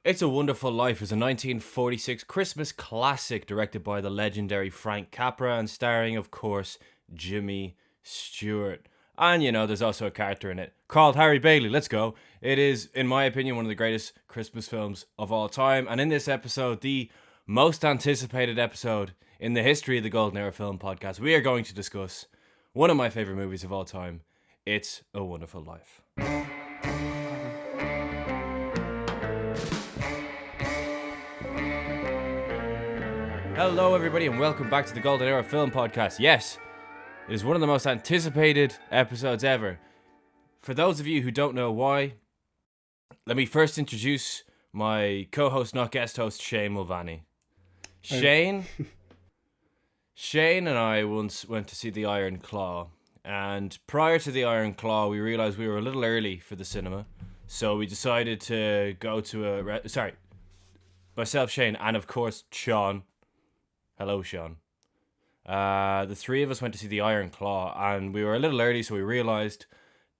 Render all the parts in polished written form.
It's a Wonderful Life is a 1946 Christmas classic directed by the legendary Frank Capra and starring, of course, Jimmy Stewart. And there's also a character in it called Harry Bailey. Let's go. It is, in my opinion, one of the greatest Christmas films of all time. And in this episode, the most anticipated episode in the history of the Golden Era Film Podcast, we are going to discuss one of my favorite movies of all time. It's A Wonderful Life. Hello, everybody, and welcome back to the Golden Era Film Podcast. Yes, it is one of the most anticipated episodes ever. For those of you who don't know why, let me first introduce my co-host, not guest host, Shane Mulvaney. Shane and I once went to see The Iron Claw, and prior to The Iron Claw, we realized we were a little early for the cinema, so we decided to go to myself, Shane, and of course, Sean. Hello, Sean. The three of us went to see The Iron Claw, and we were a little early, so we realised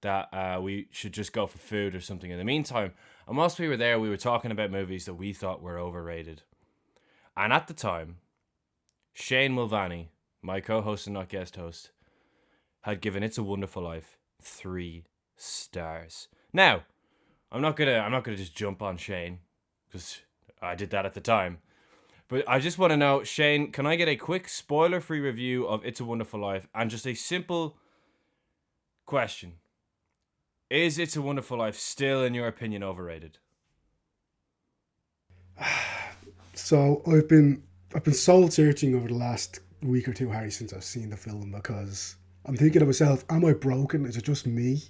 that we should just go for food or something in the meantime. And whilst we were there, we were talking about movies that we thought were overrated. And at the time, Shane Mulvaney, my co-host and not guest host, had given It's a Wonderful Life 3 stars. Now, I'm not gonna just jump on Shane, because I did that at the time. But I just want to know, Shane, can I get a quick spoiler-free review of It's a Wonderful Life and just a simple question? Is It's a Wonderful Life still, in your opinion, overrated? So I've been soul searching over the last week or two, Harry, since I've seen the film, because I'm thinking to myself, am I broken? Is it just me?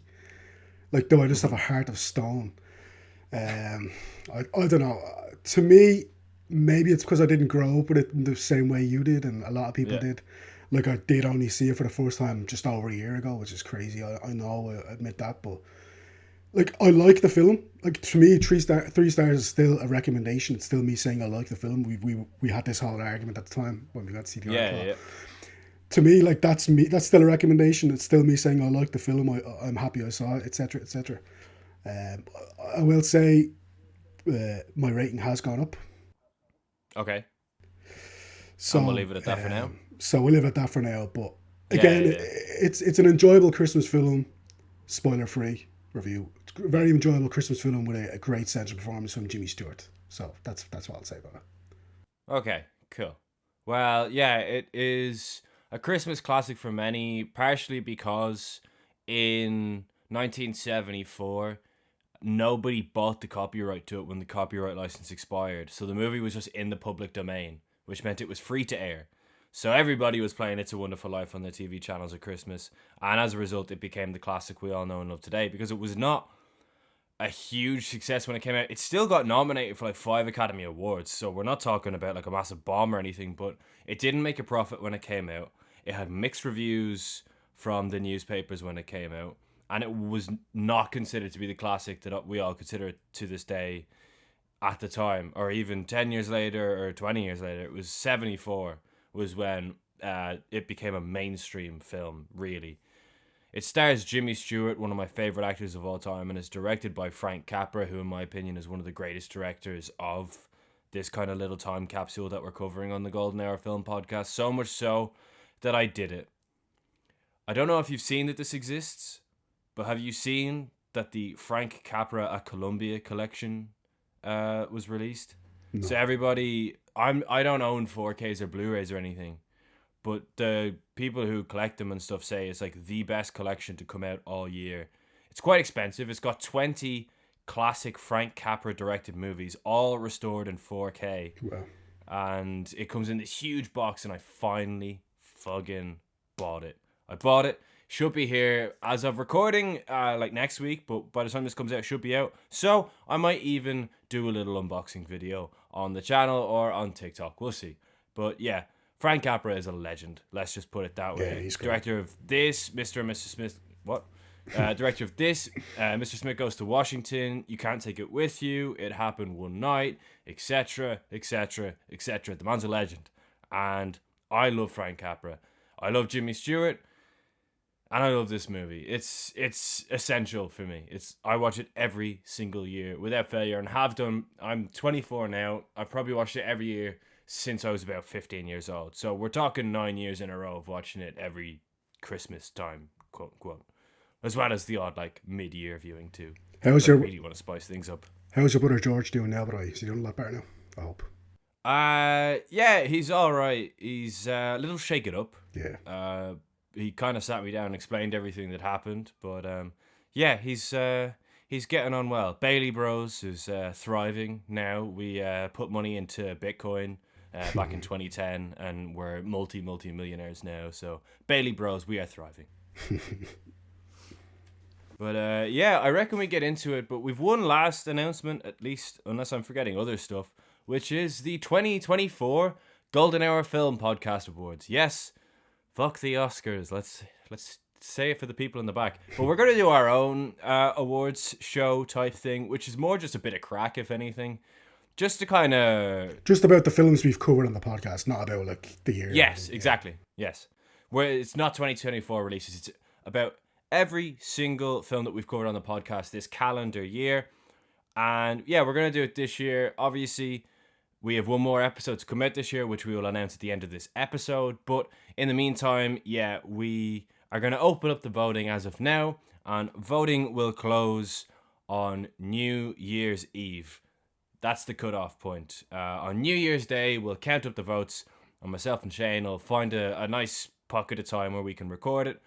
Like, do I just have a heart of stone? I don't know. To me, maybe it's because I didn't grow up with it in the same way you did, and a lot of people did. Like, I did only see it for the first time just over a year ago, which is crazy. I know, I admit that, but like, I like the film. Like, to me, three stars is still a recommendation. It's still me saying I like the film. We had this whole argument at the time when we got to see the Iron Claw. To me, like, that's me. That's still a recommendation. It's still me saying I like the film. I'm happy I saw it, etc., etc. I will say my rating has gone up. Okay. So we'll leave it at that for now. So we'll leave it at that for now. But again, it's an enjoyable Christmas film, spoiler-free review. It's a very enjoyable Christmas film with a great central performance from Jimmy Stewart. So that's what I'll say about it. Okay, cool. Well, yeah, it is a Christmas classic for many, partially because in 1974, nobody bought the copyright to it when the copyright license expired. So the movie was just in the public domain, which meant it was free to air. So everybody was playing It's a Wonderful Life on their TV channels at Christmas. And as a result, it became the classic we all know and love today, because it was not a huge success when it came out. It still got nominated for like 5 Academy Awards. So we're not talking about like a massive bomb or anything, but it didn't make a profit when it came out. It had mixed reviews from the newspapers when it came out. And it was not considered to be the classic that we all consider it to this day at the time. Or even 10 years later or 20 years later. It was 74 was when it became a mainstream film, really. It stars Jimmy Stewart, one of my favourite actors of all time, and is directed by Frank Capra, who in my opinion is one of the greatest directors of this kind of little time capsule that we're covering on the Golden Era Film Podcast. So much so that I did it. I don't know if you've seen that this exists, but have you seen that the Frank Capra at Columbia collection was released? No. So everybody, I don't own 4Ks or Blu-rays or anything, but the people who collect them and stuff say it's like the best collection to come out all year. It's quite expensive. It's got 20 classic Frank Capra directed movies, all restored in 4K. Wow. And it comes in this huge box, and I finally fucking bought it. I bought it. Should be here as of recording, like next week, but by the time this comes out, it should be out. So I might even do a little unboxing video on the channel or on TikTok. We'll see. But yeah, Frank Capra is a legend. Let's just put it that way. Yeah, he's director of this, Mr. and Mrs. Smith. What? Director of this, Mr. Smith Goes to Washington, You Can't Take It With You, It Happened One Night, etc., etc., etc. The man's a legend. And I love Frank Capra. I love Jimmy Stewart. And I love this movie. It's essential for me. I watch it every single year without failure, and have done. I'm 24 now. I've probably watched it every year since I was about 15 years old. So we're talking 9 years in a row of watching it every Christmas time, quote unquote, as well as the odd like mid-year viewing too. How's I your really want to spice things up. How's your brother George doing now, bro? Is he doing a lot better now? I hope. Yeah, he's all right. He's a little shaken up. Yeah. He kind of sat me down and explained everything that happened, but yeah, he's getting on well. Bailey Bros is thriving now. We put money into Bitcoin back in 2010, and we're multi millionaires now. So Bailey Bros, we are thriving. But yeah, I reckon we get into it. But we've one last announcement, at least, unless I'm forgetting other stuff, which is the 2024 Golden Hour Film Podcast Awards. Yes, fuck the Oscars. Let's say it for the people in the back. But we're going to do our own awards show type thing, which is more just a bit of crack, if anything. Just to kind of... Just about the films we've covered on the podcast, not about like the year. Yes, exactly. Yes. Where it's not 2024 releases. It's about every single film that we've covered on the podcast this calendar year. And yeah, we're going to do it this year. Obviously, we have one more episode to come out this year, which we will announce at the end of this episode. But in the meantime, yeah, we are going to open up the voting as of now. And voting will close on New Year's Eve. That's the cutoff point. On New Year's Day, we'll count up the votes. And myself and Shane will find a nice pocket of time where we can record it.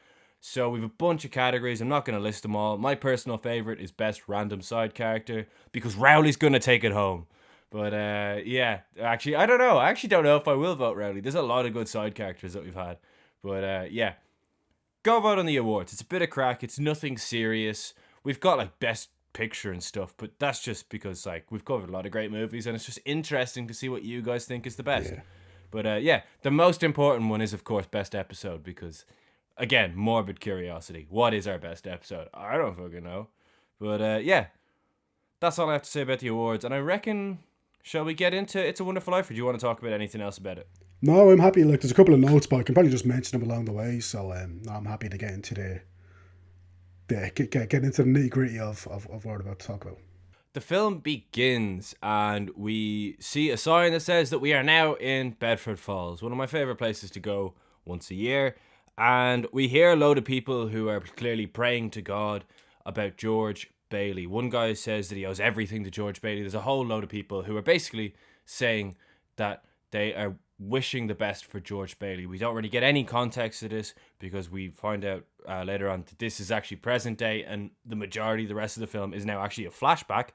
So we have a bunch of categories. I'm not going to list them all. My personal favorite is best random side character, because Rowley's going to take it home. But yeah, actually, I don't know. I actually don't know if I will vote Rowley. There's a lot of good side characters that we've had. But yeah, go vote on the awards. It's a bit of crack. It's nothing serious. We've got like best picture and stuff, but that's just because like we've covered a lot of great movies, and it's just interesting to see what you guys think is the best. Yeah. But yeah, the most important one is of course best episode, because again, morbid curiosity. What is our best episode? I don't fucking know. But yeah, that's all I have to say about the awards. And I reckon, shall we get into It's a Wonderful Life, or do you want to talk about anything else about it? No, I'm happy. Like, there's a couple of notes, but I can probably just mention them along the way. So no, I'm happy to get into get into the nitty gritty of what we're about to talk about. The film begins and we see a sign that says that we are now in Bedford Falls, one of my favorite places to go once a year. And we hear a load of people who are clearly praying to God about George Bailey. One guy says that he owes everything to George Bailey. There's a whole load of people who are basically saying that they are wishing the best for George Bailey. We don't really get any context to this, because we find out later on that this is actually present day, and the majority of the rest of the film is now actually a flashback,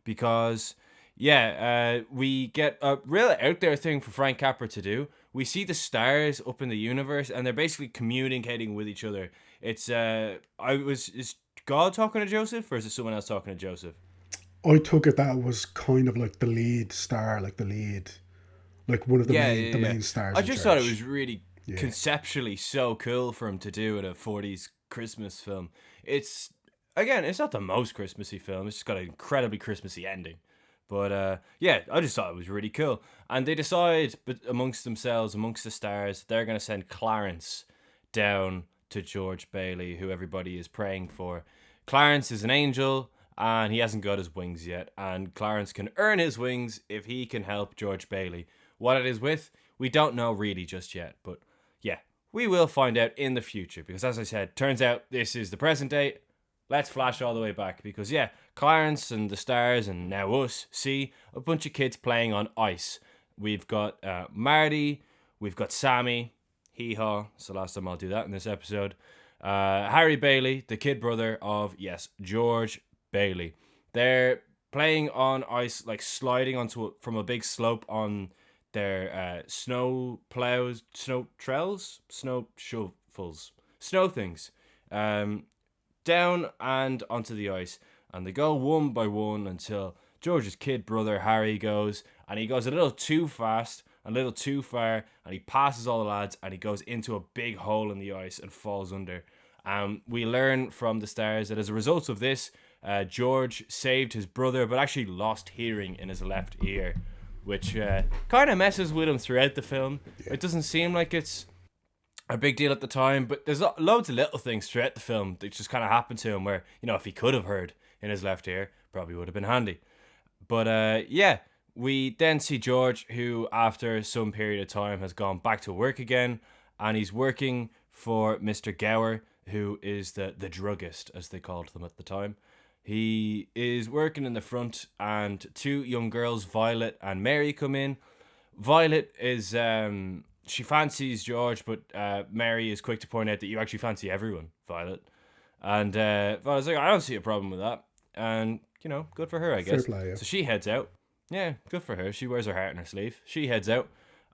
because yeah, we get a real out there thing for Frank Capra to do. We see the stars up in the universe, and they're basically communicating with each other. It's is God talking to Joseph, or is it someone else talking to Joseph? I took it that it was kind of like the lead star, like one of the main stars. I just thought it was really conceptually so cool for him to do in a 40s Christmas film. It's not the most Christmassy film. It's just got an incredibly Christmassy ending. But yeah, I just thought it was really cool. And they decide amongst themselves, amongst the stars, they're going to send Clarence down to George Bailey, who everybody is praying for. Clarence is an angel, and he hasn't got his wings yet. And Clarence can earn his wings if he can help George Bailey. What it is with, we don't know really just yet. But yeah, we will find out in the future. Because as I said, turns out this is the present day. Let's flash all the way back, because yeah, Clarence and the stars and now us see a bunch of kids playing on ice. We've got Marty, we've got Sammy, hee-haw, it's the last time I'll do that in this episode. Harry Bailey, the kid brother of, yes, George Bailey. They're playing on ice, like sliding from a big slope on their snow plows, snow trails, snow shovels, snow things. Down and onto the ice, and they go one by one until George's kid brother Harry goes, and he goes a little too fast, a little too far, and he passes all the lads, and he goes into a big hole in the ice and falls under. We learn from the stars that as a result of this, George saved his brother, but actually lost hearing in his left ear, which kind of messes with him throughout the film. It doesn't seem like it's a big deal at the time, but there's loads of little things throughout the film that just kind of happened to him where, if he could have heard in his left ear, probably would have been handy. But yeah, we then see George, who after some period of time has gone back to work again, and he's working for Mr. Gower, who is the druggist, as they called them at the time. He is working in the front, and two young girls, Violet and Mary, come in. Violet is she fancies George, but Mary is quick to point out that you actually fancy everyone, Violet. And Violet's like, I don't see a problem with that. And, good for her, I guess. Fair play, yeah. So she heads out. Yeah, good for her. She wears her heart on her sleeve. She heads out.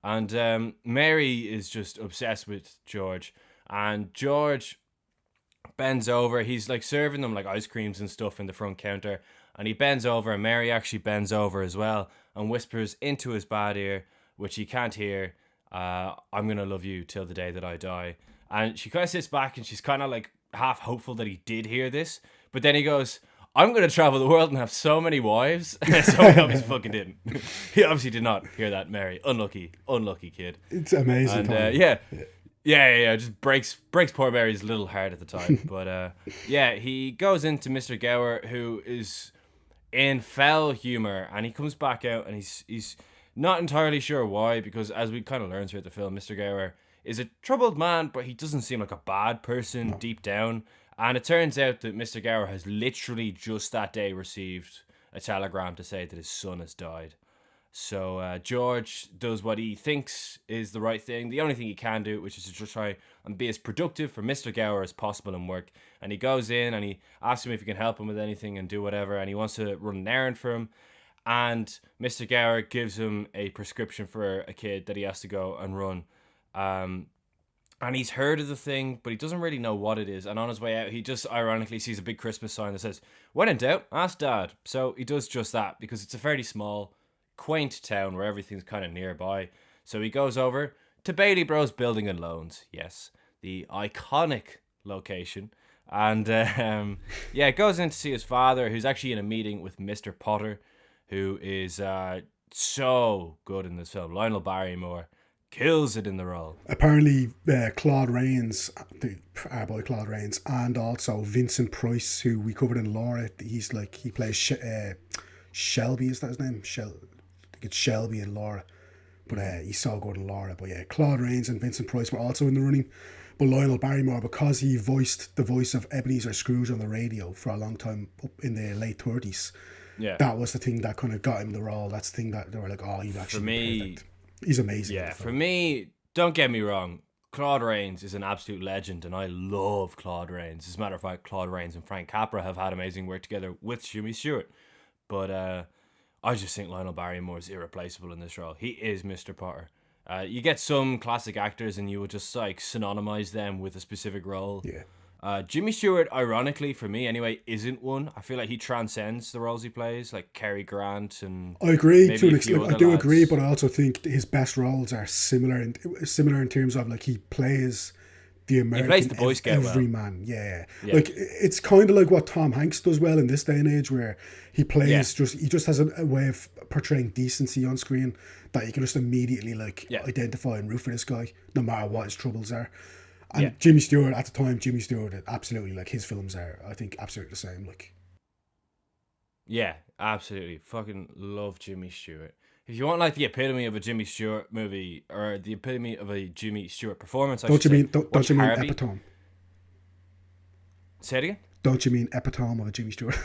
And Mary is just obsessed with George. And George bends over. He's like serving them like ice creams and stuff in the front counter. And he bends over, and Mary actually bends over as well and whispers into his bad ear, which he can't hear, I'm going to love you till the day that I die. And she kind of sits back and she's kind of like half hopeful that he did hear this. But then he goes, I'm going to travel the world and have so many wives. So he obviously fucking didn't. He obviously did not hear that, Mary. Unlucky kid. It's amazing. And yeah. Just breaks poor Mary's little heart at the time. But yeah, he goes into Mr. Gower, who is in foul humor, and he comes back out, and he's not entirely sure why, because as we kind of learn throughout the film, Mr. Gower is a troubled man, but he doesn't seem like a bad person deep down. And it turns out that Mr. Gower has literally just that day received a telegram to say that his son has died. So George does what he thinks is the right thing, the only thing he can do, which is to just try and be as productive for Mr. Gower as possible in work. And he goes in and he asks him if he can help him with anything and do whatever, and he wants to run an errand for him. And Mr. Gower gives him a prescription for a kid that he has to go and run. And he's heard of the thing, but he doesn't really know what it is. And on his way out, he just ironically sees a big Christmas sign that says, when in doubt, ask Dad. So he does just that, because it's a fairly small, quaint town where everything's kind of nearby. So he goes over to Bailey Bros Building and Loans. Yes, the iconic location. And goes in to see his father, who's actually in a meeting with Mr. Potter, who is so good in this film. Lionel Barrymore kills it in the role. Apparently, Claude Rains, our boy Claude Rains, and also Vincent Price, who we covered in Laura. He plays Shelby. Is that his name? I think it's Shelby in Laura, but he's so good in Laura. But yeah, Claude Rains and Vincent Price were also in the running. But Lionel Barrymore, because he voiced the voice of Ebenezer Scrooge on the radio for a long time up in the late 30s, that was the thing that kind of got him the role. That's the thing that they were like, oh, you've actually been perfect. He's amazing. Yeah, for me, don't get me wrong, Claude Rains is an absolute legend, and I love Claude Rains. As a matter of fact, Claude Rains and Frank Capra have had amazing work together with Jimmy Stewart. But I just think Lionel Barrymore is irreplaceable in this role. He is Mr. Potter. You get some classic actors and you would just like synonymize them with a specific role. Yeah. Jimmy Stewart, ironically, for me anyway, isn't one. I feel like he transcends the roles he plays, like Cary Grant and. I agree to an extent. I do agree, but I also think his best roles are similar in terms of like he plays the American. He plays the Boy Scout everyman. Yeah. Like it's kind of like what Tom Hanks does well in this day and age, where he plays he just has a way of portraying decency on screen that you can just immediately identify and root for this guy, no matter what his troubles are. And Jimmy Stewart, at the time, absolutely, like, his films are, I think, absolutely the same. Like, yeah, absolutely. Fucking love Jimmy Stewart. If you want, like, the epitome of a Jimmy Stewart movie, or the epitome of a Jimmy Stewart performance, don't you mean epitome? Say it again? Don't you mean epitome of a Jimmy Stewart?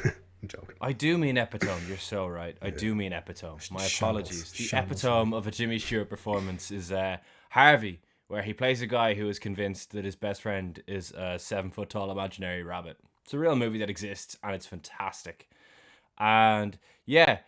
I'm joking. I do mean epitome. You're so right. I do mean epitome. My apologies. The epitome of a Jimmy Stewart performance is Harvey, where he plays a guy who is convinced that his best friend is a 7-foot-tall imaginary rabbit. It's a real movie that exists, and it's fantastic. And yeah,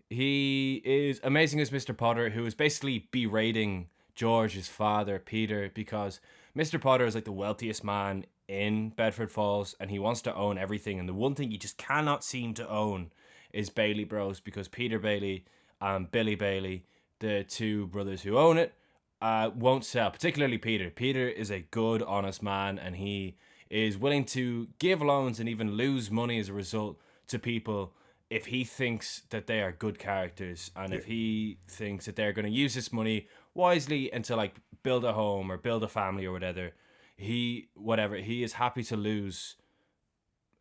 he is amazing as Mr. Potter, who is basically berating George's father, Peter, because Mr. Potter is like the wealthiest man in Bedford Falls, and he wants to own everything. And the one thing he just cannot seem to own is Bailey Bros, because Peter Bailey and Billy Bailey, the two brothers who own it, won't sell, particularly Peter. Peter is a good, honest man, and he is willing to give loans and even lose money as a result to people if he thinks that they are good characters, and if he thinks that they're going to use this money wisely and to like build a home or build a family or whatever, he is happy to lose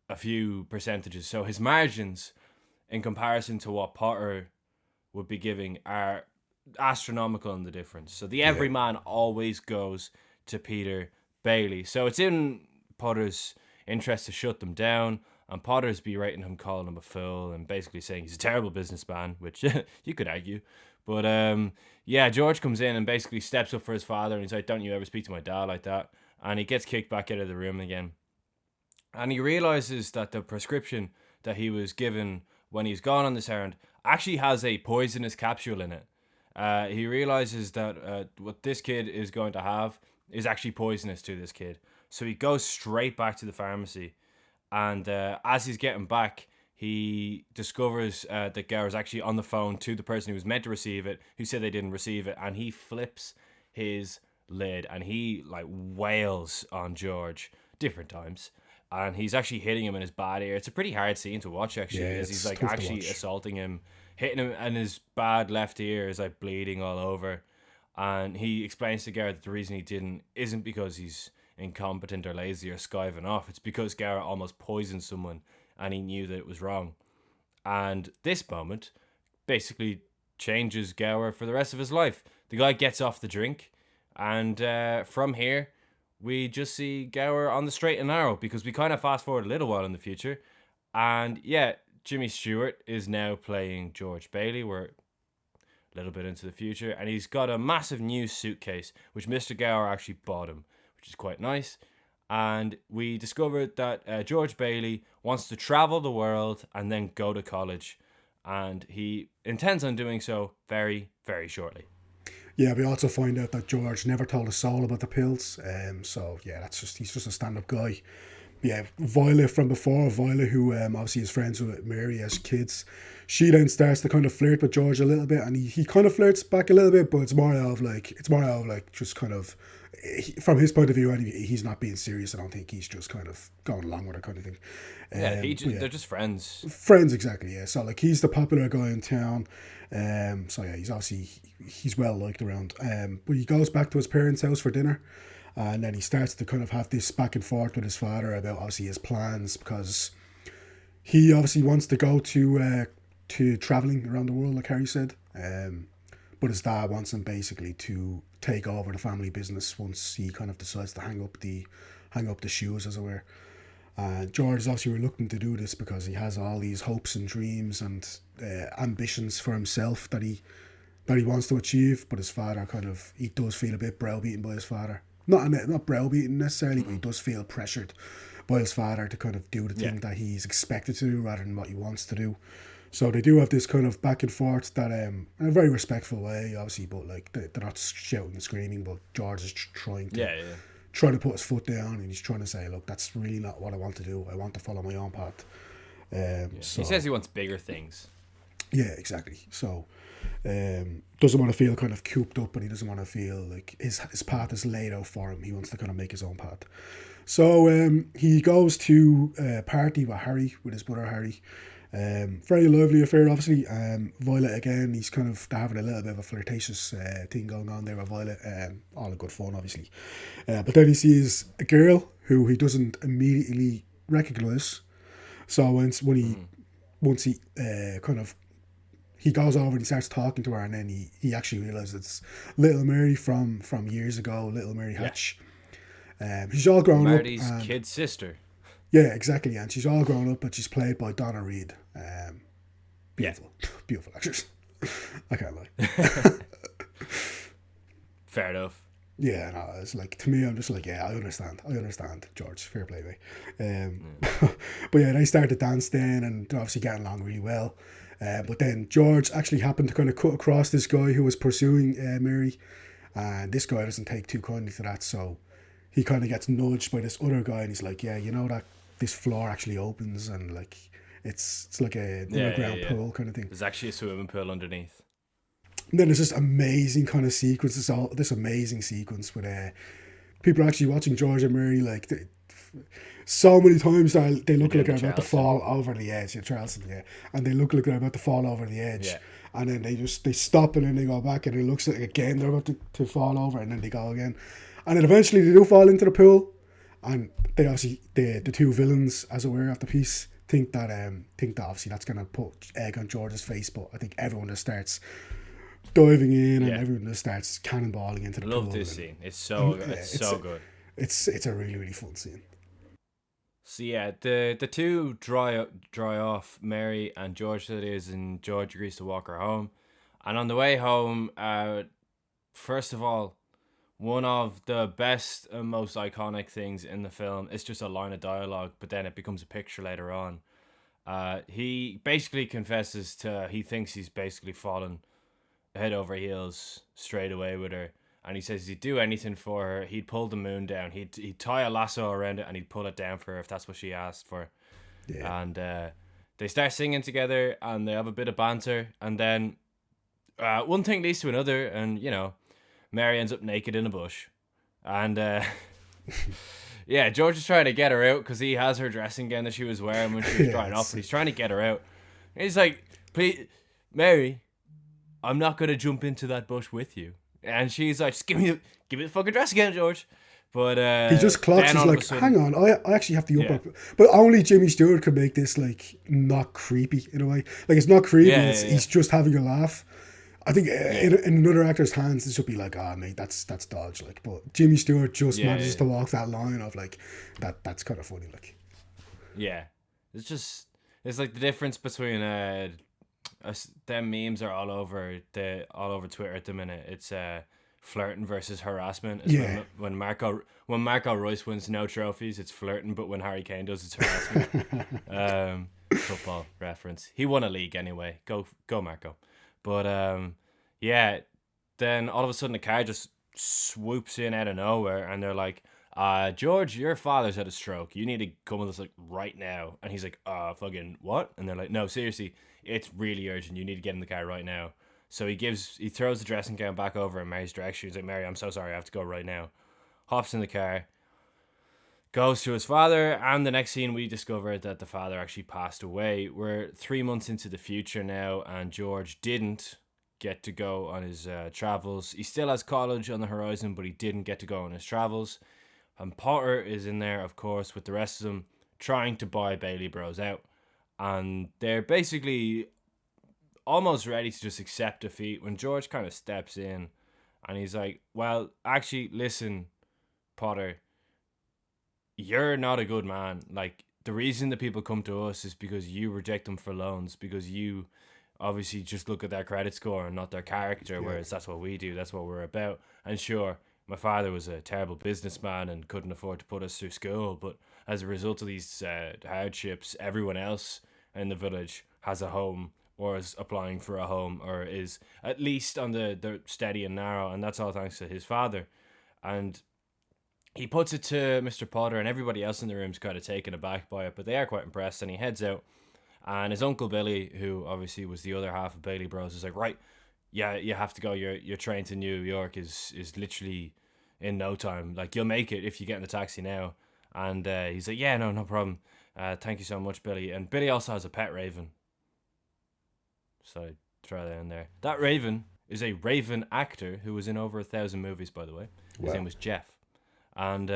a few percentages. So his margins in comparison to what Potter would be giving are astronomical in the difference. So the everyman always goes to Peter Bailey. So it's in Potter's interest to shut them down, and Potter's berating him, calling him a fool, and basically saying he's a terrible businessman, which you could argue. But yeah, George comes in and basically steps up for his father, and he's like, "Don't you ever speak to my dad like that." And he gets kicked back out of the room again. And he realizes that the prescription that he was given when he's gone on this errand actually has a poisonous capsule in it. He realizes that what this kid is going to have is actually poisonous to this kid. So he goes straight back to the pharmacy. And as he's getting back, he discovers that Gower's actually on the phone to the person who was meant to receive it, who said they didn't receive it. And he flips his lid and he like wails on George different times. And he's actually hitting him in his bad ear. It's a pretty hard scene to watch, actually, Yeah, because it's he's like tough to actually watch. assaulting him, hitting him, and his bad left ear is like bleeding all over. And he explains to Garrett that the reason he didn't isn't because he's incompetent or lazy or skiving off. It's because Garrett almost poisoned someone and he knew that it was wrong. And this moment basically changes Gower for the rest of his life. The guy gets off the drink, and from here, we just see Gower on the straight and narrow, because we kind of fast forward a little while in the future. And yeah, Jimmy Stewart is now playing George Bailey. We're a little bit into the future, and he's got a massive new suitcase, which Mr. Gower actually bought him, which is quite nice. And we discovered that George Bailey wants to travel the world and then go to college. And he intends on doing so very, very shortly. Yeah, we also find out that George never told a soul about the pills. So yeah, he's just a stand-up guy. Yeah, Violet from before, Violet, who obviously is friends with Mary as kids, she then starts to kind of flirt with George a little bit, and he kind of flirts back a little bit, but it's more of like just kind of from his point of view anyway, he's not being serious. I don't think he's just kind of going along with it kind of thing. Yeah, But yeah, they're just friends. friends exactly. Yeah, so like he's the popular guy in town. So yeah, he's well liked around. But he goes back to his parents' house for dinner. And then he starts to kind of have this back and forth with his father about obviously his plans, because he obviously wants to go to traveling around the world, like Harry said. But his dad wants him basically to take over the family business once he kind of decides to hang up the shoes, as it were. George is obviously reluctant to do this because he has all these hopes and dreams and ambitions for himself that he wants to achieve. But his father he does feel a bit browbeaten by his father. Not browbeaten necessarily, but he does feel pressured by his father to kind of do the thing that he's expected to do rather than what he wants to do. So they do have this kind of back and forth that in a very respectful way, obviously, but like they're not shouting and screaming, but George is trying to put his foot down, and he's trying to say, look, that's really not what I want to do. I want to follow my own path. So He says he wants bigger things. yeah, exactly. So doesn't want to feel kind of cooped up, and he doesn't want to feel like his path is laid out for him. He wants to kind of make his own path. So he goes to a party with Harry, with his brother Harry. Very lively affair, obviously. Violet again, they're having a little bit of a flirtatious thing going on there with Violet. All in good fun, obviously. But then he sees a girl who he doesn't immediately recognise. So once he he goes over and he starts talking to her, and then he actually realises it's little Mary from years ago, little Mary Hatch. She's all grown Marty's up. kid sister. Yeah, exactly. And she's all grown up, but she's played by Donna Reed. Beautiful. Beautiful actress. I can't lie. Fair enough. Yeah, no, it's like, to me, I'm just like, yeah, I understand, George, fair play, mate. But yeah, they start to dance then, and they're obviously getting along really well. But then George actually happened to kind of cut across this guy who was pursuing Mary, and this guy doesn't take too kindly to that, so he kind of gets nudged by this other guy, and he's like, yeah, you know that this floor actually opens, and like it's like a underground pool kind of thing. There's actually a swimming pool underneath. And then there's this amazing kind of sequence. This amazing sequence with people actually watching George and Mary like so many times they look They're like doing they're the about to Charleston. fall over the edge. Yeah, Charleston, yeah, and they look like they're about to fall over the edge, Yeah. and then they stop and then they go back and it looks like again they're about to fall over and then they go again, and then eventually they do fall into the pool, and they obviously the two villains, as it were, of the piece think that obviously that's gonna put egg on George's face, but I think everyone just starts diving in and Yeah. everyone just starts cannonballing into I the love pool. this And, scene. It's yeah, so good. it's a really really fun scene. So yeah, the two dry off, Mary and George that is, and George agrees to walk her home. And on the way home, first of all, one of the best and most iconic things in the film is just a line of dialogue, but then it becomes a picture later on. He basically confesses to he thinks he's basically fallen head over heels straight away with her. And he says he'd do anything for her. He'd pull the moon down. He'd tie a lasso around it and he'd pull it down for her if that's what she asked for. Yeah, And they start singing together and they have a bit of banter. And then one thing leads to another, and Mary ends up naked in a bush. And yeah, George is trying to get her out because he has her dressing gown that she was wearing when she was drying off. But he's trying to get her out. And he's like, "Please, Mary, I'm not gonna jump into that bush with you." And she's like, "Just give me the fucking dress again, George." But he just clocks. then He's all of like, a sudden, "Hang on, I actually have to yeah, up." But only Jimmy Stewart could make this like not creepy in a way. Like it's not creepy. yeah, It's yeah, he's just having a laugh. I think yeah, in another actor's hands, this would be like, "Ah, mate, that's dodge." Like, but Jimmy Stewart just yeah, manages yeah, to walk that line of like that's kind of funny. Like, yeah. It's like the difference between them memes are all over Twitter at the minute. It's flirting versus harassment. It's yeah, when Marco Royce wins no trophies, it's flirting, but when Harry Kane does, it's harassment. Football reference. He won a league anyway. Go Marco. But yeah. Then all of a sudden the car just swoops in out of nowhere, and they're like, George, your father's had a stroke. You need to come with us like right now. And he's like, fucking what? And they're like, no, seriously, it's really urgent. You need to get in the car right now. So he throws the dressing gown back over in Mary's direction. He's like, Mary, I'm so sorry, I have to go right now. Hops in the car, goes to his father, and the next scene we discover that the father actually passed away. We're 3 months into the future now, and George didn't get to go on his travels. He still has college on the horizon, but he didn't get to go on his travels. And Potter is in there, of course, with the rest of them, trying to buy Bailey Bros out. And they're basically almost ready to just accept defeat when George kind of steps in and he's like, well, actually, listen, Potter, you're not a good man. Like, the reason that people come to us is because you reject them for loans, because you obviously just look at their credit score and not their character, whereas that's what we do, that's what we're about. And sure, my father was a terrible businessman and couldn't afford to put us through school, but as a result of these hardships, everyone else in the village has a home or is applying for a home or is at least on the steady and narrow, and that's all thanks to his father. And he puts it to Mr. Potter, and everybody else in the room's kind of taken aback by it, but they are quite impressed, and he heads out. And his uncle Billy, who obviously was the other half of Bailey Bros, is like, right, yeah, you have to go. Your train to New York is literally in no time. Like, you'll make it if you get in the taxi now. And he's like, yeah, no problem. Thank you so much, Billy. And Billy also has a pet raven. So I throw that in there. That raven is a raven actor who was in over 1,000 movies, by the way. His name was Jeff. And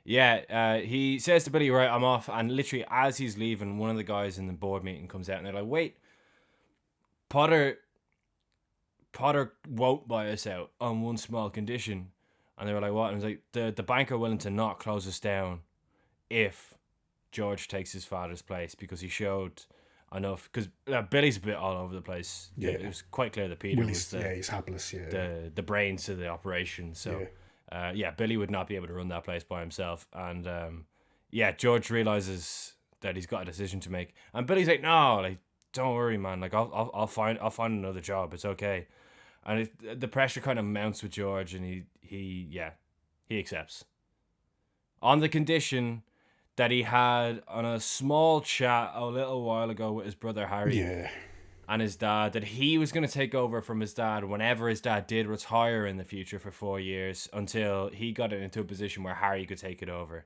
he says to Billy, right, I'm off. And literally as he's leaving, one of the guys in the board meeting comes out and they're like, wait, Potter won't buy us out on one small condition. And they were like, what? And it's like, the bank are willing to not close us down if George takes his father's place, because he showed enough. Because Billy's a bit all over the place. Yeah. It was quite clear that Peter was he's hapless. Yeah, the brains to the operation. So, Billy would not be able to run that place by himself. And George realizes that he's got a decision to make. And Billy's like, no, like, don't worry, man. Like, I'll find another job. It's okay. And the pressure kind of mounts with George, and he accepts on the condition that he had on a small chat a little while ago with his brother Harry and his dad, that he was going to take over from his dad whenever his dad did retire in the future for 4 years, until he got it into a position where Harry could take it over.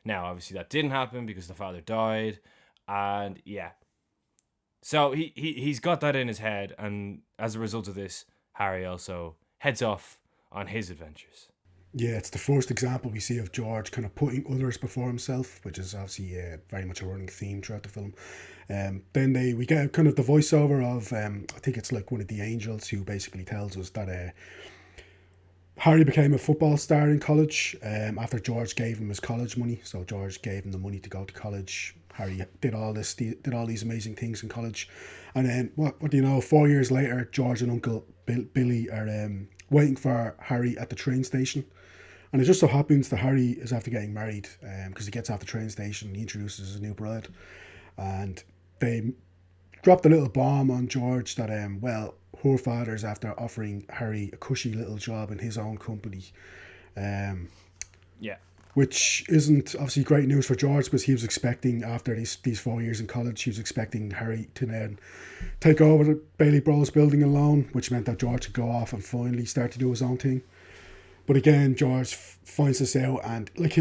Now, obviously, that didn't happen because the father died, and yeah. So he's got that in his head, and as a result of this, Harry also heads off on his adventures. Yeah, it's the first example we see of George kind of putting others before himself, which is obviously very much a running theme throughout the film. Then we get kind of the voiceover of I think it's like one of the angels who basically tells us that Harry became a football star in college after George gave him his college money. So George gave him the money to go to college. Harry did all these amazing things in college, and then what do you know? 4 years later, George and Uncle Billy are waiting for Harry at the train station. And it just so happens that Harry is after getting married because he gets off the train station and he introduces his new bride. And they dropped a little bomb on George that, well, her father's after offering Harry a cushy little job in his own company. Yeah. Which isn't obviously great news for George because he was expecting, after these 4 years in college, he was expecting Harry to then take over the Bailey Bros building alone, which meant that George could go off and finally start to do his own thing. But again, George finds this out, and like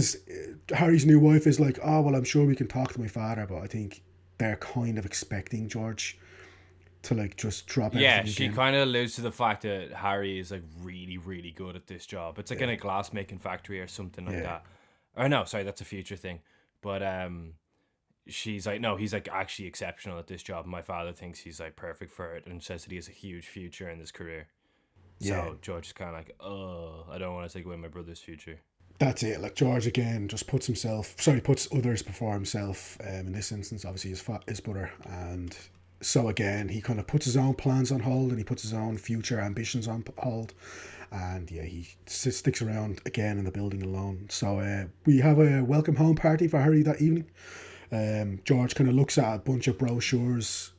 Harry's new wife is like, oh well, I'm sure we can talk to my father, but I think they're kind of expecting George to like just drop everything. Yeah, she kind of alludes to the fact that Harry is like really, really good at this job. It's like in a glass making factory or something like that. Or no, sorry, that's a future thing. But she's like, no, he's like actually exceptional at this job. My father thinks he's like perfect for it and says that he has a huge future in this career. So George is kind of like, oh, I don't want to take away my brother's future. That's it. Like George again just puts others before himself. In this instance, obviously his brother, and so again he kind of puts his own plans on hold and he puts his own future ambitions on hold. And yeah, he sticks around again in the building alone. So we have a welcome home party for Harry that evening. George kind of looks at a bunch of brochures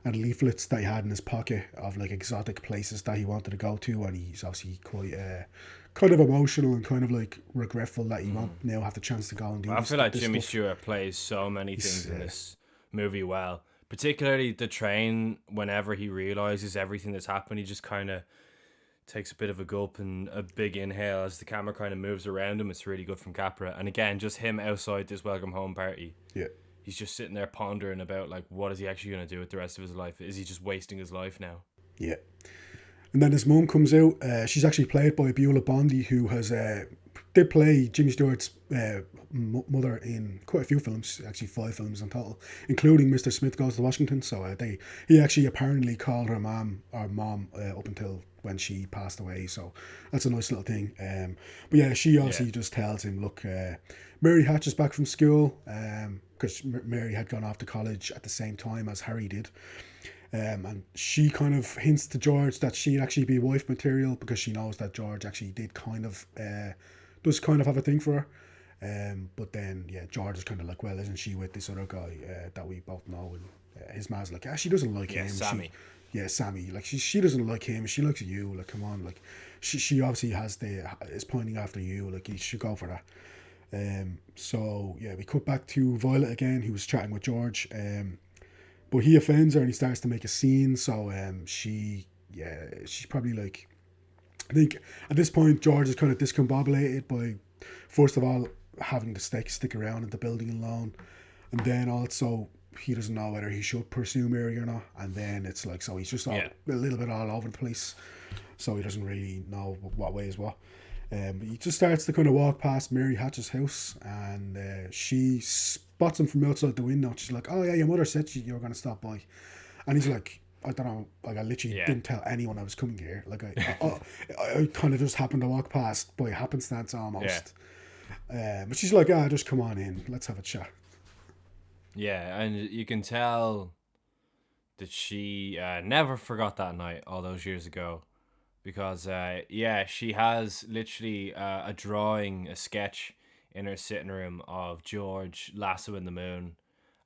and leaflets that he had in his pocket of like exotic places that he wanted to go to, and he's obviously quite kind of emotional and kind of like regretful that he won't now have the chance to go and do. I feel like Jimmy Stewart plays so many things in this movie well, particularly the train. Whenever he realizes everything that's happened, he just kind of takes a bit of a gulp and a big inhale as the camera kind of moves around him. It's really good from Capra, and again, just him outside this welcome home party. Yeah. He's just sitting there pondering about like what is he actually going to do with the rest of his life? Is he just wasting his life now? Yeah. And then his mum comes out. She's actually played by Beulah Bondi, who did play Jimmy Stewart's mother in quite a few films, actually 5 films in total, including Mr. Smith Goes to Washington. So he actually apparently called her mom up until when she passed away. So that's a nice little thing. But yeah, she obviously just tells him, look, Mary Hatch is back from school because Mary had gone off to college at the same time as Harry did. And she kind of hints to George that she'd actually be wife material because she knows that George actually does kind of have a thing for her. But then, yeah, George is kind of like, well, isn't she with this other guy that we both know? And his man's like, she doesn't like him. Sammy. Sammy. Like, she doesn't like him. She likes you. Like, come on. Like, she obviously is pointing after you. Like, you should go for that. So, yeah, we cut back to Violet again, who was chatting with George. But he offends her and he starts to make a scene. So she's probably like, I think at this point George is kind of discombobulated by, first of all, having to stick around in the building alone, and then also he doesn't know whether he should pursue Mary or not. And then it's like, so he's just a little bit all over the place. So he doesn't really know what way is what. But he just starts to kind of walk past Mary Hatch's house, and she spots him from outside the window. She's like, oh yeah, your mother said you were going to stop by. And he's like, I don't know, like I literally didn't tell anyone I was coming here. Like I kind of just happened to walk past by happenstance almost. But she's like, just come on in, let's have a chat. Yeah, and you can tell that she never forgot that night all those years ago. Because, she has literally a drawing, a sketch in her sitting room of George lassoing the moon.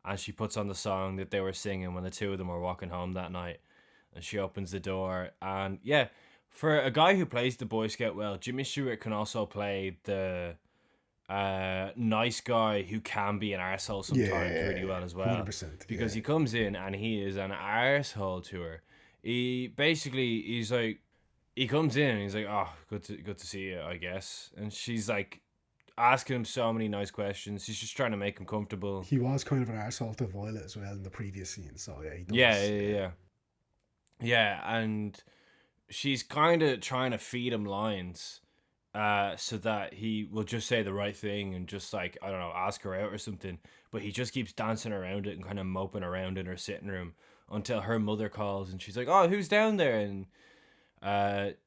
And she puts on the song that they were singing when the two of them were walking home that night. And she opens the door. And, yeah, for a guy who plays the Boy Scout well, Jimmy Stewart can also play the nice guy who can be an arsehole sometimes really well as well. 100%. Because he comes in and he is an arsehole to her. He's like... He comes in and he's like, oh, good to see you, I guess. And she's like, asking him so many nice questions. She's just trying to make him comfortable. He was kind of an arsehole to Violet as well in the previous scene, so yeah, he Yeah, does. yeah, Yeah. yeah. Yeah, and she's kind of trying to feed him lines so that he will just say the right thing and just like, I don't know, ask her out or something. But he just keeps dancing around it and kind of moping around in her sitting room until her mother calls and she's like, "Oh, who's down there?" And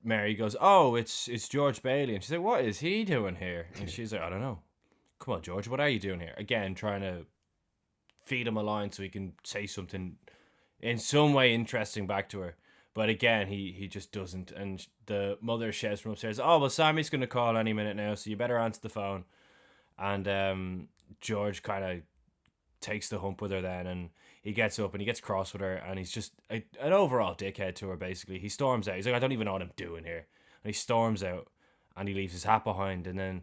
Mary goes, "Oh, it's George Bailey." And she's like, "What is he doing here?" And she's like, "I don't know. Come on, George, what are you doing here?" Again, trying to feed him a line so he can say something in some way interesting back to her. But again, he just doesn't. And the mother shouts from upstairs, "Oh, well, Sammy's going to call any minute now, so you better answer the phone." And George kind of takes the hump with her then, and he gets up and he gets cross with her, and he's just an overall dickhead to her, basically. He storms out. He's like, "I don't even know what I'm doing here." And he storms out, and he leaves his hat behind, and then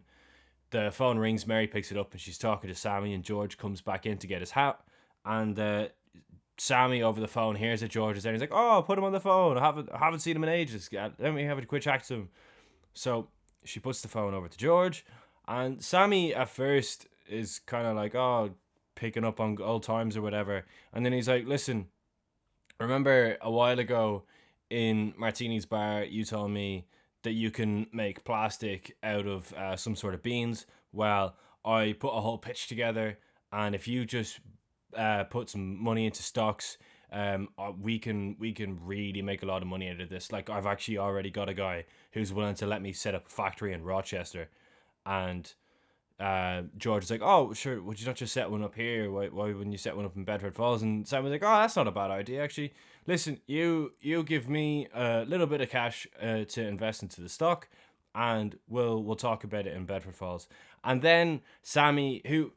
the phone rings, Mary picks it up, and she's talking to Sammy, and George comes back in to get his hat, and Sammy over the phone hears that George is there. He's like, "Oh, put him on the phone. I haven't seen him in ages. Let me have a quick chat to him." So she puts the phone over to George, and Sammy at first is kind of like, "Oh, picking up on old times or whatever," and then he's like, "Listen, remember a while ago in Martini's bar, you told me that you can make plastic out of some sort of beans. Well, I put a whole pitch together, and if you just put some money into stocks, we can really make a lot of money out of this. Like, I've actually already got a guy who's willing to let me set up a factory in Rochester." And George is like, "Oh, sure, would you not just set one up here? Why wouldn't you set one up in Bedford Falls?" And Sam was like, "Oh, that's not a bad idea, actually. Listen, you give me a little bit of cash to invest into the stock, and we'll talk about it in Bedford Falls." And then Sammy, who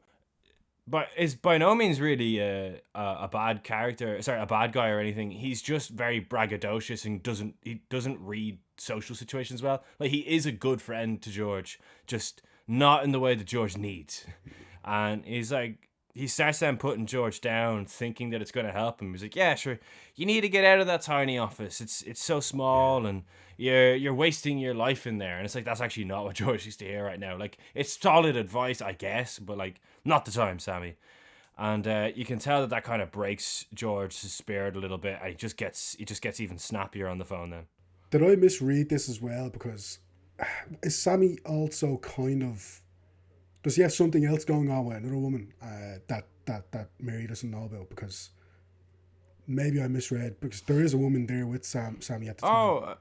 but is by no means really a bad character, sorry, a bad guy or anything. He's just very braggadocious and doesn't read social situations well. Like, he is a good friend to George, just not in the way that George needs. And he's like, he starts then putting George down, thinking that it's going to help him. He's like, "Yeah, sure, you need to get out of that tiny office. It's so small, and you're wasting your life in there." And it's like, that's actually not what George needs to hear right now. Like, it's solid advice, I guess, but like, not the time, Sammy. And you can tell that kind of breaks George's spirit a little bit, and he just gets even snappier on the phone then. Did I misread this as well? Because is Sammy also kind of, does he have something else going on with another woman that Mary doesn't know about? Because maybe I misread, because there is a woman there with Sammy at the time. Oh,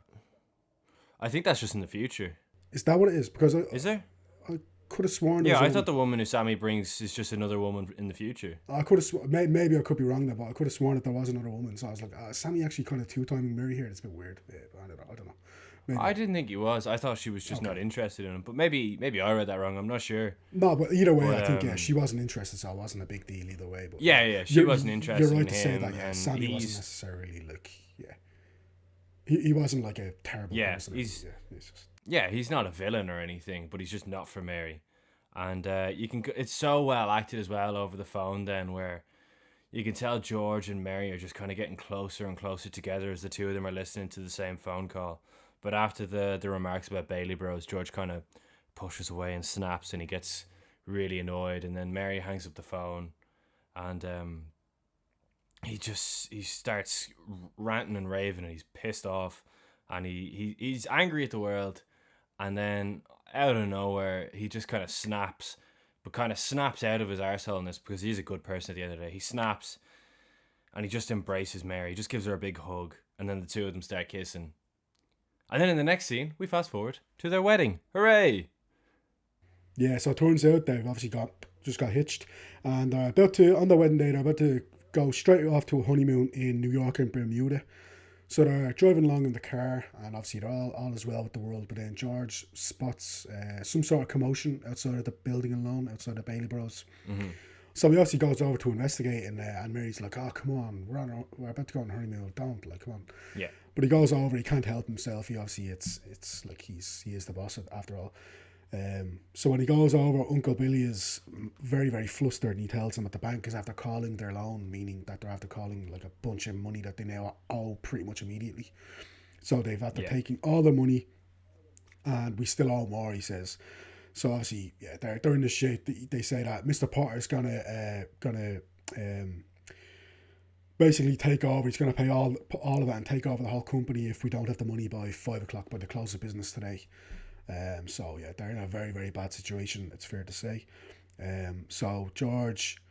I think that's just in the future. Is that what it is? Because Is there? I could have sworn there Yeah, was I a, thought the woman who Sammy brings is just another woman in the future. I could have maybe I could be wrong there, but I could have sworn that there was another woman. So I was like, Sammy actually kind of two-timing Mary here. It's a bit weird. Yeah, I don't know. Maybe. I didn't think he was. I thought she was just not interested in him. But maybe I read that wrong. I'm not sure. No, but either way, But I think she wasn't interested, so it wasn't a big deal either way. But yeah, she wasn't interested You're right in to say him, that. Yeah, and Sammy wasn't he's necessarily like he wasn't like a terrible person. he's Just, he's not a villain or anything, but he's just not for Mary. And it's so well acted as well over the phone then, where you can tell George and Mary are just kind of getting closer and closer together as the two of them are listening to the same phone call. But after the remarks about Bailey Bros, George kind of pushes away and snaps, and he gets really annoyed. And then Mary hangs up the phone, and he starts ranting and raving, and he's pissed off, and he's angry at the world. And then out of nowhere, he just kind of snaps, but kind of snaps out of his arseholeness, because he's a good person at the end of the day. He snaps, and he just embraces Mary. He just gives her a big hug, and then the two of them start kissing. And then in the next scene, we fast forward to their wedding. Hooray! yeah, so it turns out they've obviously got hitched, and they're about to, on their wedding day, they're about to go straight off to a honeymoon in New York and Bermuda. So they're driving along in the car, and obviously they're all is well with the world. But then George spots some sort of commotion outside of the building alone, outside the Bailey Bros. Mm-hmm. So he obviously goes over to investigate, and Mary's like, "Oh, come on, we're about to go on a honeymoon. Don't, like, come on." Yeah. But he goes over. He can't help himself. He obviously it's like he is the boss after all. So when he goes over, Uncle Billy is very, very flustered, and he tells him that the bank is after calling their loan, meaning that they're after calling like a bunch of money that they now owe pretty much immediately. So they've after taking all the money, and we still owe more, he says. So obviously, yeah, they're in the shit. They say that Mr. Potter's gonna um, basically take over. He's gonna pay all of it and take over the whole company if we don't have the money by 5 o'clock by the close of business today. So yeah, they're in a very very bad situation. It's fair to say. So George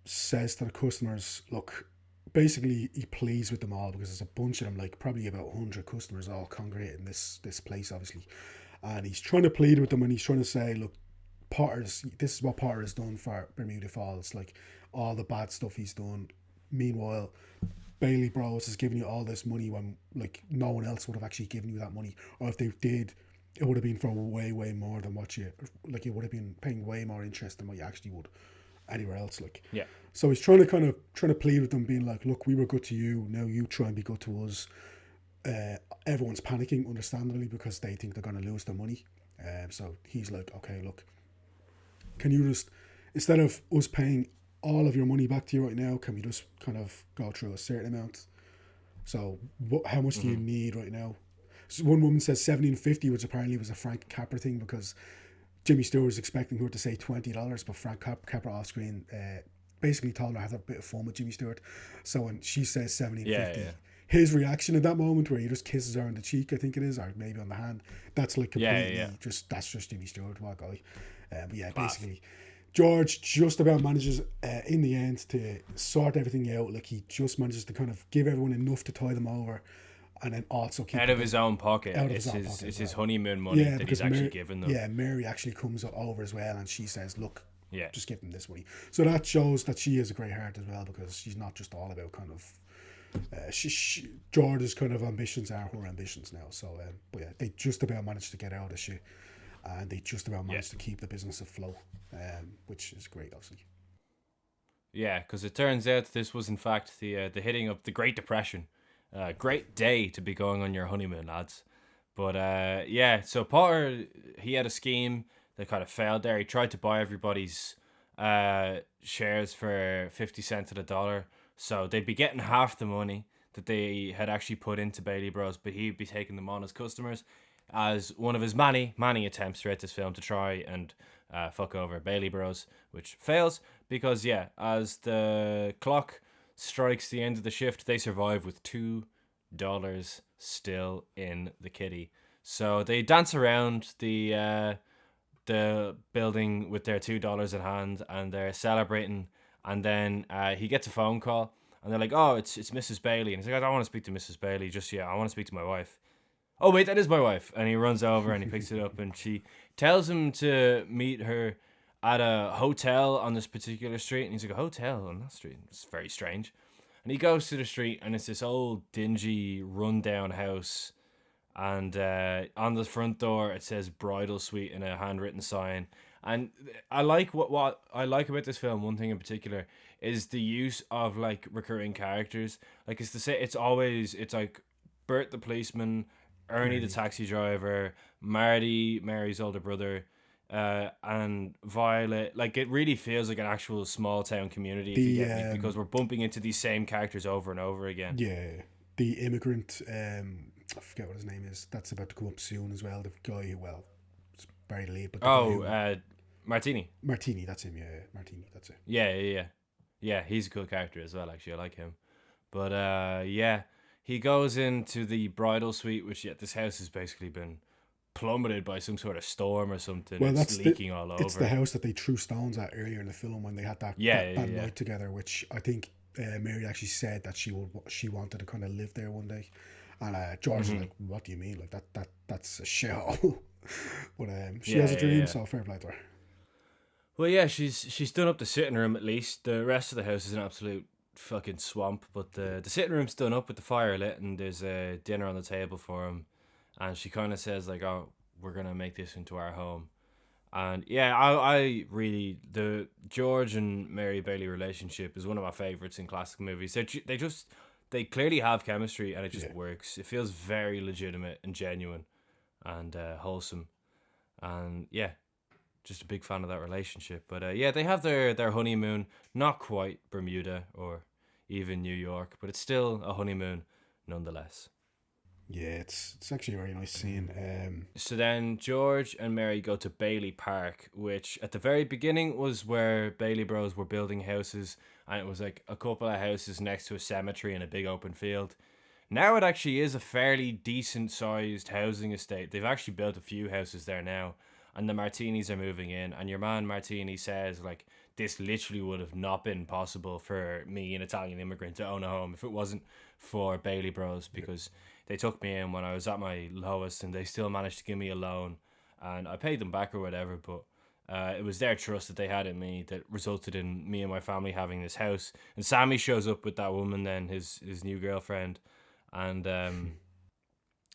says to the customers, look, basically he pleads with them all because there's a bunch of them, like probably about 100 customers all congregate in this place, obviously. And he's trying to plead with them and he's trying to say, look, this is what Potter has done for Bermuda Falls, like all the bad stuff he's done. Meanwhile, Bailey Bros is giving you all this money when like no one else would have actually given you that money, or if they did, it would have been for way way more than what you like. It would have been paying way more interest than what you actually would anywhere else. Like, Yeah. so he's trying to plead with them, being like, look, we were good to you, now you try and be good to us. Everyone's panicking, understandably, because they think they're going to lose their money. So he's like, okay, look, can you just, instead of us paying all of your money back to you right now, can we just kind of go through a certain amount? So how much do you need right now? So one woman says 17.50, which apparently was a Frank Capra thing because Jimmy Stewart was expecting her to say $20, but Frank Capra off screen basically told her to have a bit of fun with Jimmy Stewart. So when she says 17.50, his reaction at that moment, where he just kisses her on the cheek, I think it is, or maybe on the hand, that's like completely that's just Jimmy Stewart, what guy. But yeah, basically, George just about manages in the end to sort everything out. Like he just manages to kind of give everyone enough to tie them over, and then also keep out of his own pocket. It's his honeymoon money that he's actually given them. Yeah, Mary actually comes over as well, and she says, "Look, yeah, just give him this money." So that shows that she has a great heart as well, because she's not just all about kind of. George's kind of ambitions are her ambitions now. So, but yeah, they just about managed to get out of shit, and they just about managed to keep the business afloat, which is great, obviously. Yeah, because it turns out this was in fact the hitting of the Great Depression. Great day to be going on your honeymoon, lads. But yeah, so Potter, he had a scheme that kind of failed there. He tried to buy everybody's shares for 50 cents to the dollar. So they'd be getting half the money that they had actually put into Bailey Bros, but he'd be taking them on as customers, as one of his many attempts throughout this film to try and fuck over Bailey Bros, which fails because, yeah, as the clock strikes the end of the shift, they survive with $2 still in the kitty. So they dance around the building with their $2 in hand, and they're celebrating. And then he gets a phone call, and they're like, "Oh, it's Mrs. Bailey." And he's like, "I don't want to speak to Mrs. Bailey just yet. I want to speak to my wife." "Oh wait, that is my wife." And he runs over and he picks it up, and she tells him to meet her at a hotel on this particular street. And he's like, "A hotel on that street? It's very strange." And he goes to the street, and it's this old dingy, rundown house. And on the front door it says "Bridal Suite" in a handwritten sign. And I like what I like about this film. One thing in particular is the use of like recurring characters. Like it's always like Bert the policeman, Ernie the taxi driver, Marty, Mary's older brother, and Violet. Like it really feels like an actual small town community, if you get me, because we're bumping into these same characters over and over again. Yeah, the immigrant. I forget what his name is. That's about to come up soon as well. The guy who, well, it's very late, but Martini. Martini, that's him. Yeah, Martini, that's it. Yeah. He's a cool character as well. Actually, I like him. But yeah, he goes into the bridal suite, which this house has basically been plummeted by some sort of storm or something. Well, it's leaking all over. It's the house that they threw stones at earlier in the film when they had that night together, which I think Mary actually said that she wanted to kind of live there one day. And George was like, "What do you mean? Like that's a shithole." But she has a dream, so fair play to her. Well, yeah, she's done up the sitting room at least. The rest of the house is an absolute fucking swamp, but the sitting room's done up with the fire lit, and there's a dinner on the table for him. And she kind of says like, "Oh, we're gonna make this into our home." And yeah, I really, the George and Mary Bailey relationship is one of my favorites in classic movies. They clearly have chemistry, and it just works. It feels very legitimate and genuine and wholesome. And yeah, just a big fan of that relationship. But yeah, they have their honeymoon. Not quite Bermuda or even New York, but it's still a honeymoon nonetheless. Yeah, it's actually a very nice scene. So then George and Mary go to Bailey Park, which at the very beginning was where Bailey Bros were building houses, and it was like a couple of houses next to a cemetery and a big open field. Now it actually is a fairly decent sized housing estate. They've actually built a few houses there now, and the Martinis are moving in. And your man Martini says, like, this literally would have not been possible for me, an Italian immigrant, to own a home if it wasn't for Bailey Bros, because they took me in when I was at my lowest and they still managed to give me a loan. And I paid them back or whatever, but it was their trust that they had in me that resulted in me and my family having this house. And Sammy shows up with that woman, then his new girlfriend, and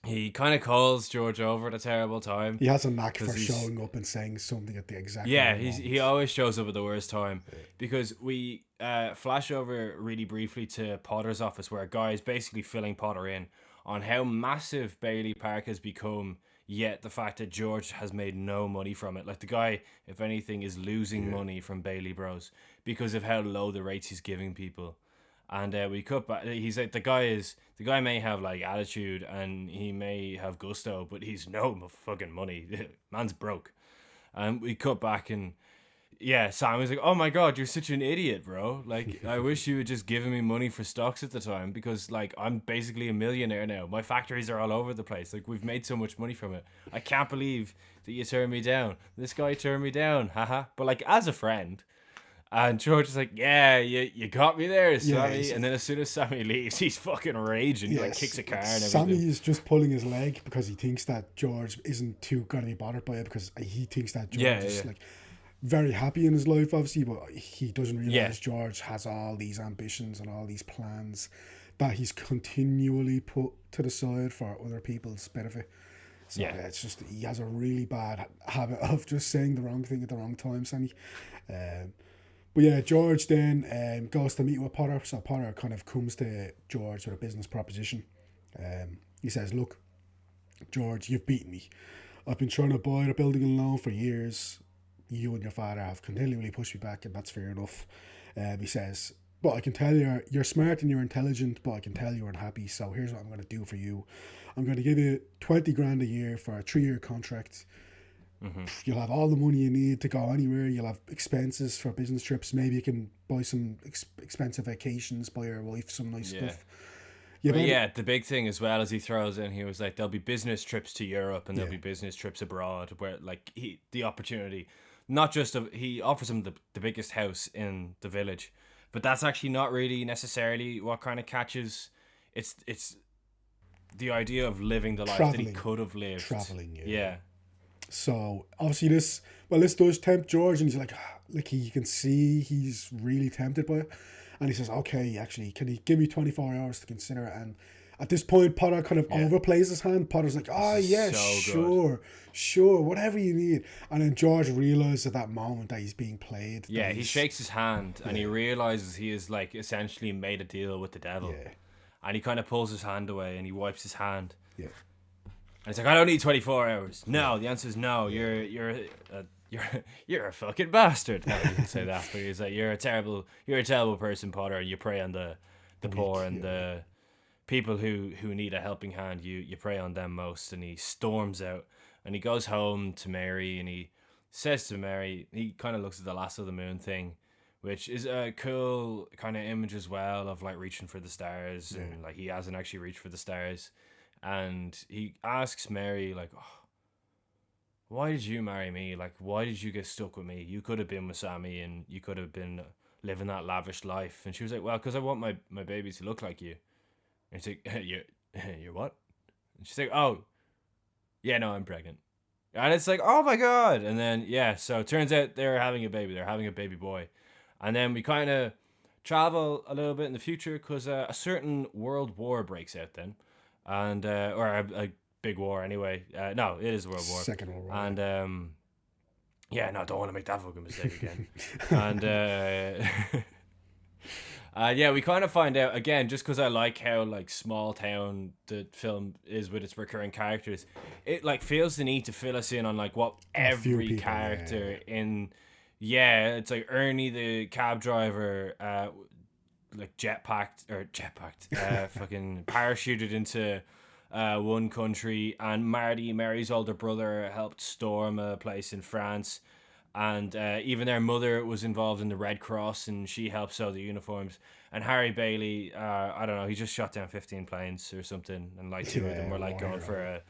he kind of calls George over at a terrible time. He has a knack for showing up and saying something at the exact yeah. right He always shows up at the worst time, because we flash over really briefly to Potter's office, where a guy is basically filling Potter in on how massive Bailey Park has become. Yet the fact that George has made no money from it, like the guy, if anything, is losing money from Bailey Bros because of how low the rates he's giving people. And we cut back. He's like, the guy may have like attitude and he may have gusto, but he's no fucking money. Man's broke. And we cut back, and yeah, Sam was like, "Oh my god, you're such an idiot, bro! Like, I wish you had just given me money for stocks at the time, because like I'm basically a millionaire now. My factories are all over the place. Like, we've made so much money from it. I can't believe that you turned me down. This guy turned me down, haha. But like, as a friend." And George is like, "Yeah, you got me there, Sammy." And then as soon as Sammy leaves, he's fucking raging. He like kicks a car and everything. Sammy is just pulling his leg because he thinks that George isn't too gonna be bothered by it, because he thinks that George is like very happy in his life, obviously, but he doesn't realize George has all these ambitions and all these plans that he's continually put to the side for other people's benefit. So it's just, he has a really bad habit of just saying the wrong thing at the wrong time, Sammy. But yeah, George then goes to meet with Potter. So Potter kind of comes to George with a business proposition. He says, "Look, George, you've beaten me. I've been trying to buy the building and loan for years. You and your father have continually pushed me back, and that's fair enough." He says, "But I can tell you're smart and you're intelligent, but I can tell you're unhappy. So here's what I'm going to do for you. I'm going to give you 20 grand a year for a 3-year contract. You'll have all the money you need to go anywhere. You'll have expenses for business trips. Maybe you can buy some expensive vacations, buy your wife some nice stuff." Yeah, the big thing as well, as he throws in, he was like, there'll be business trips to Europe and there'll be business trips abroad, where like the opportunity, not just he offers him the biggest house in the village, but that's actually not really necessarily what kind of catches. It's the idea of living the life that he could have lived. Traveling, yeah. So obviously this does tempt George, and he's like you can see he's really tempted by it, and he says, "Okay, actually, can you give me 24 hours to consider it?" And at this point, Potter kind of overplays his hand. Potter's like, "Oh yeah, so sure, whatever you need." And then George realizes at that moment that he's being played. Yeah, he shakes his hand and he realizes he has like essentially made a deal with the devil. Yeah. And he kind of pulls his hand away and he wipes his hand. Yeah. And it's like, "I don't need 24 hours. No, the answer is no. You're a fucking bastard." No, he didn't say that, but he's like, you're a terrible person, Potter. You prey on the poor and the people who need a helping hand. You prey on them most. And he storms out and he goes home to Mary and he says to Mary, he kind of looks at the Last of the Moon thing, which is a cool kind of image as well of like reaching for the stars, and like he hasn't actually reached for the stars. And he asks Mary, like, "Oh, why did you marry me? Like, why did you get stuck with me? You could have been with Sammy and you could have been living that lavish life." And she was like, "Well, because I want my baby to look like you." And he's like, you're what?" And she's like, "Oh, yeah, no, I'm pregnant." And it's like, oh my God. And then, so it turns out they're having a baby. They're having a baby boy. And then we kind of travel a little bit in the future because a certain world war breaks out then. And or a big war anyway. No, it is a world war. Second World War. And don't want to make that fucking mistake again. And we kind of find out again, just because I like how like small town the film is with its recurring characters, it like feels the need to fill us in on like what every character in. Yeah, it's like Ernie the cab driver, like jetpacked, fucking parachuted into one country, and Mary's older brother, helped storm a place in France, and even their mother was involved in the Red Cross, and she helped sew the uniforms. And Harry Bailey, I don't know, he just shot down 15 planes or something, and like two of them were like going for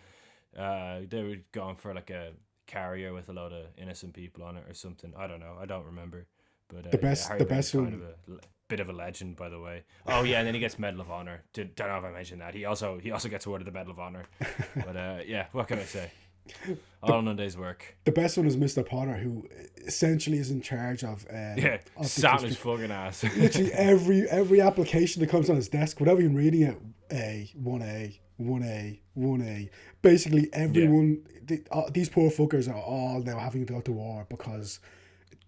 they were going for like a carrier with a load of innocent people on it or something. I don't know, I don't remember. But Harry the Bailey's best kind one. of a bit of a legend, by the way. Oh yeah, and then he gets Medal of Honor. Don't know if I mentioned that. He also gets awarded the Medal of Honor. But yeah, what can I say? All in a day's work. The best one is Mr. Potter, who essentially is in charge of sat his fucking ass. literally every application that comes on his desk, without even reading it, one A. Basically, everyone, these poor fuckers are all now having to go to war because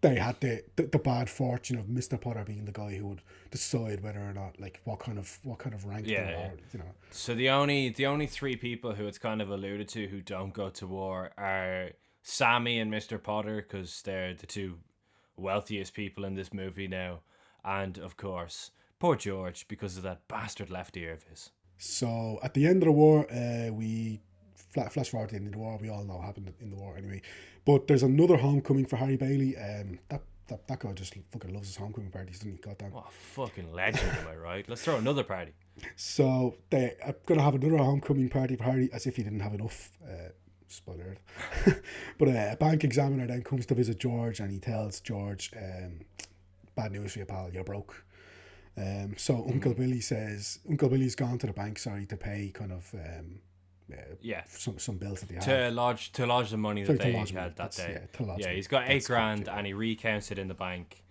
they had the bad fortune of Mr. Potter being the guy who would decide whether or not, like, what kind of rank they are, you know. So the only three people who it's kind of alluded to who don't go to war are Sammy and Mr. Potter, because they're the two wealthiest people in this movie now, and of course poor George, because of that bastard left ear of his. So at the end of the war, we flash forward to the end of the war. We all know what happened in the war anyway. But there's another homecoming for Harry Bailey. That guy just fucking loves his homecoming parties, doesn't he? Goddamn. What a fucking legend, am I right? Let's throw another party. So they are going to have another homecoming party for Harry, as if he didn't have enough. Spoiler alert. But a bank examiner then comes to visit George, and he tells George, bad news for you, pal, you're broke. So Uncle Billy's gone to the bank, to pay kind of some bills that they have. To lodge the money that they had that day. He's got $8,000 and he recounts it in the bank.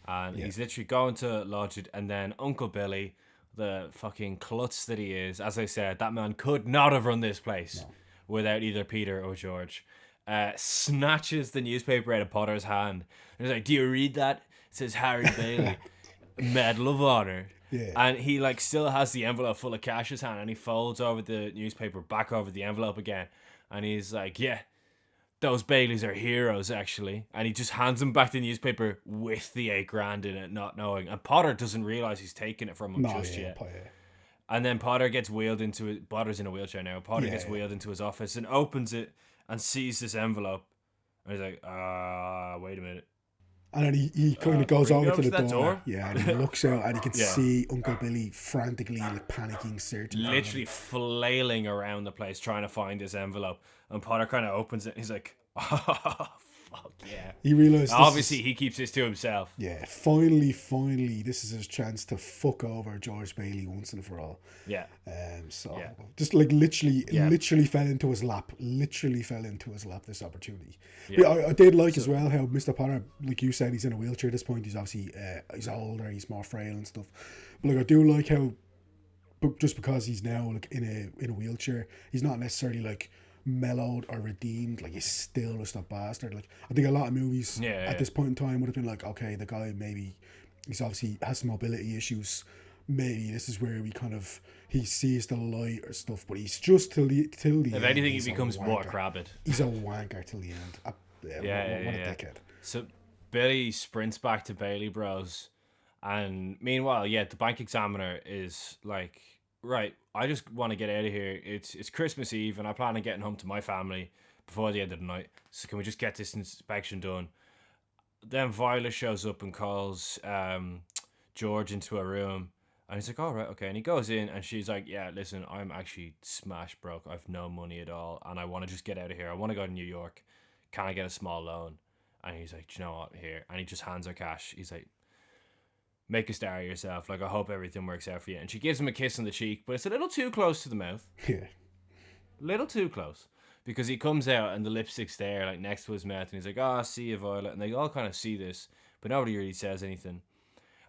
And he's literally going to lodge it, and then Uncle Billy, the fucking klutz that he is, as I said, that man could not have run this place without either Peter or George, snatches the newspaper out of Potter's hand. And he's like, do you read that? It says Harry Bailey, Medal of Honor. Yeah. And he like still has the envelope full of cash in his hand, and he folds over the newspaper back over the envelope again, and he's like, yeah, those Baileys are heroes, actually. And he just hands him back the newspaper with the $8,000 in it, not knowing. And Potter doesn't realize he's taking it from him yet. And then Potter gets wheeled into it. Potter's in a wheelchair now. Potter gets wheeled into his office and opens it and sees this envelope. And he's like, wait a minute. And then he kind of goes over to the door. Yeah, and he looks out, and you can see Uncle Billy frantically, like, panicking, searching. Literally flailing around the place trying to find this envelope. And Potter kind of opens it. And he's like, oh, fuck yeah. He realized obviously he keeps this to himself. Yeah, finally, this is his chance to fuck over George Bailey once and for all. Yeah. Just like literally fell into his lap. This opportunity. Yeah. But I did like as well how Mr. Potter, like you said, he's in a wheelchair at this point. He's obviously he's older, he's more frail and stuff. But like I do like how, just because he's now like in a wheelchair, he's not necessarily like mellowed or redeemed. Like, he's still just a bastard. Like, I think a lot of movies at this point in time would have been like, okay, the guy maybe he's obviously has some mobility issues. Maybe this is where he sees the light or stuff, but he's just till the if end. If anything, he becomes more crabbed. He's a wanker till the end. What a dickhead. So Billy sprints back to Bailey Bros, and meanwhile, the bank examiner is like, right, I just want to get out of here. It's Christmas Eve, and I plan on getting home to my family before the end of the night. So can we just get this inspection done? Then Violet shows up and calls George into a room, and he's like, all right, okay. And he goes in, and she's like, yeah, listen, I'm actually smash broke. I've no money at all, and I want to just get out of here. I want to go to New York. Can I get a small loan? And he's like, do you know what, here. And he just hands her cash. He's like, make a star of yourself. Like, I hope everything works out for you. And she gives him a kiss on the cheek, but it's a little too close to the mouth. Yeah. Little too close. Because he comes out and the lipstick's there, like, next to his mouth. And he's like, oh, see you, Violet. And they all kind of see this, but nobody really says anything.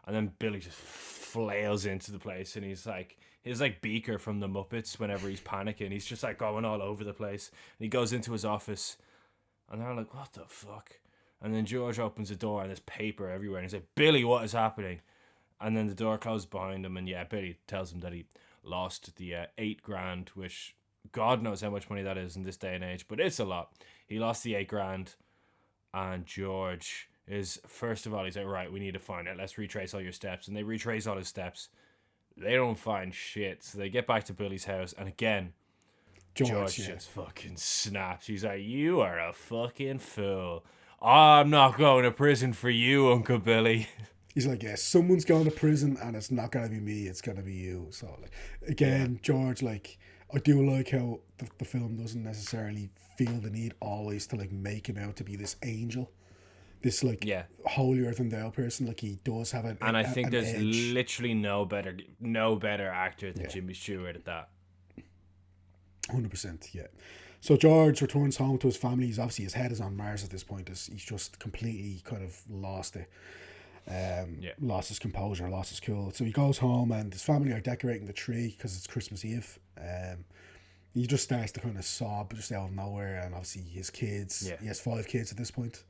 And then Billy just flails into the place, and he's like Beaker from the Muppets whenever he's panicking. He's just like going all over the place. And he goes into his office, and they're like, what the fuck? And then George opens the door, and there's paper everywhere. And he's like, Billy, what is happening? And then the door closes behind him, and Billy tells him that he lost the $8,000, which God knows how much money that is in this day and age, but it's a lot. He lost the $8,000, and George is, first of all, he's like, right, we need to find it. Let's retrace all your steps. And they retrace all his steps. They don't find shit. So they get back to Billy's house, and again, George, George yeah. just fucking snaps. He's like, "You are a fucking fool. I'm not going to prison for you, Uncle Billy." He's like, yeah, someone's going to prison, and it's not gonna be me. It's gonna be you. So, like, Yeah, again, George, like, I do like how the film doesn't necessarily feel the need always to like make him out to be this angel, this like yeah. holier than thou person. Like, he does have And I think an there's edge. literally no better actor than Yeah, Jimmy Stewart at that. 100%. Yeah. So George returns home to his family. He's obviously, his head is on Mars at this point. He's just completely kind of lost it. Yeah, Lost his composure, lost his cool. So he goes home, and his family are decorating the tree because it's Christmas Eve. He just starts to kind of sob just out of nowhere, and obviously his kids. yeah. He has 5 kids at this point.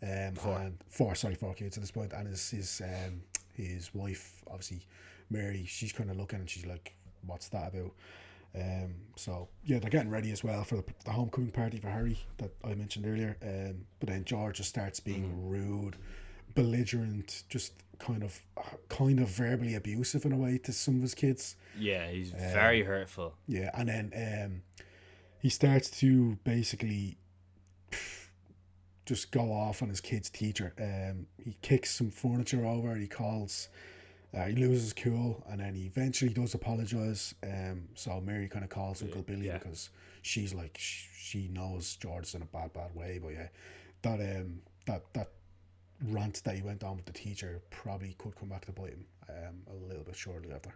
Four. And four kids at this point, and his wife, obviously Mary, she's kind of looking, and she's like, "What's that about?" So yeah, they're getting ready as well for the homecoming party for Harry that I mentioned earlier. But then George just starts being rude, belligerent, just kind of verbally abusive in a way to some of his kids. Yeah, he's very hurtful. Yeah, and then he starts to basically just go off on his kid's teacher. He kicks some furniture over. He loses cool, and then he eventually does apologize. So Mary kind of calls Uncle Billy Yeah. because she's like, she knows George's in a bad way. But yeah, that rant that he went on with the teacher probably could come back to bite him a little bit shortly after.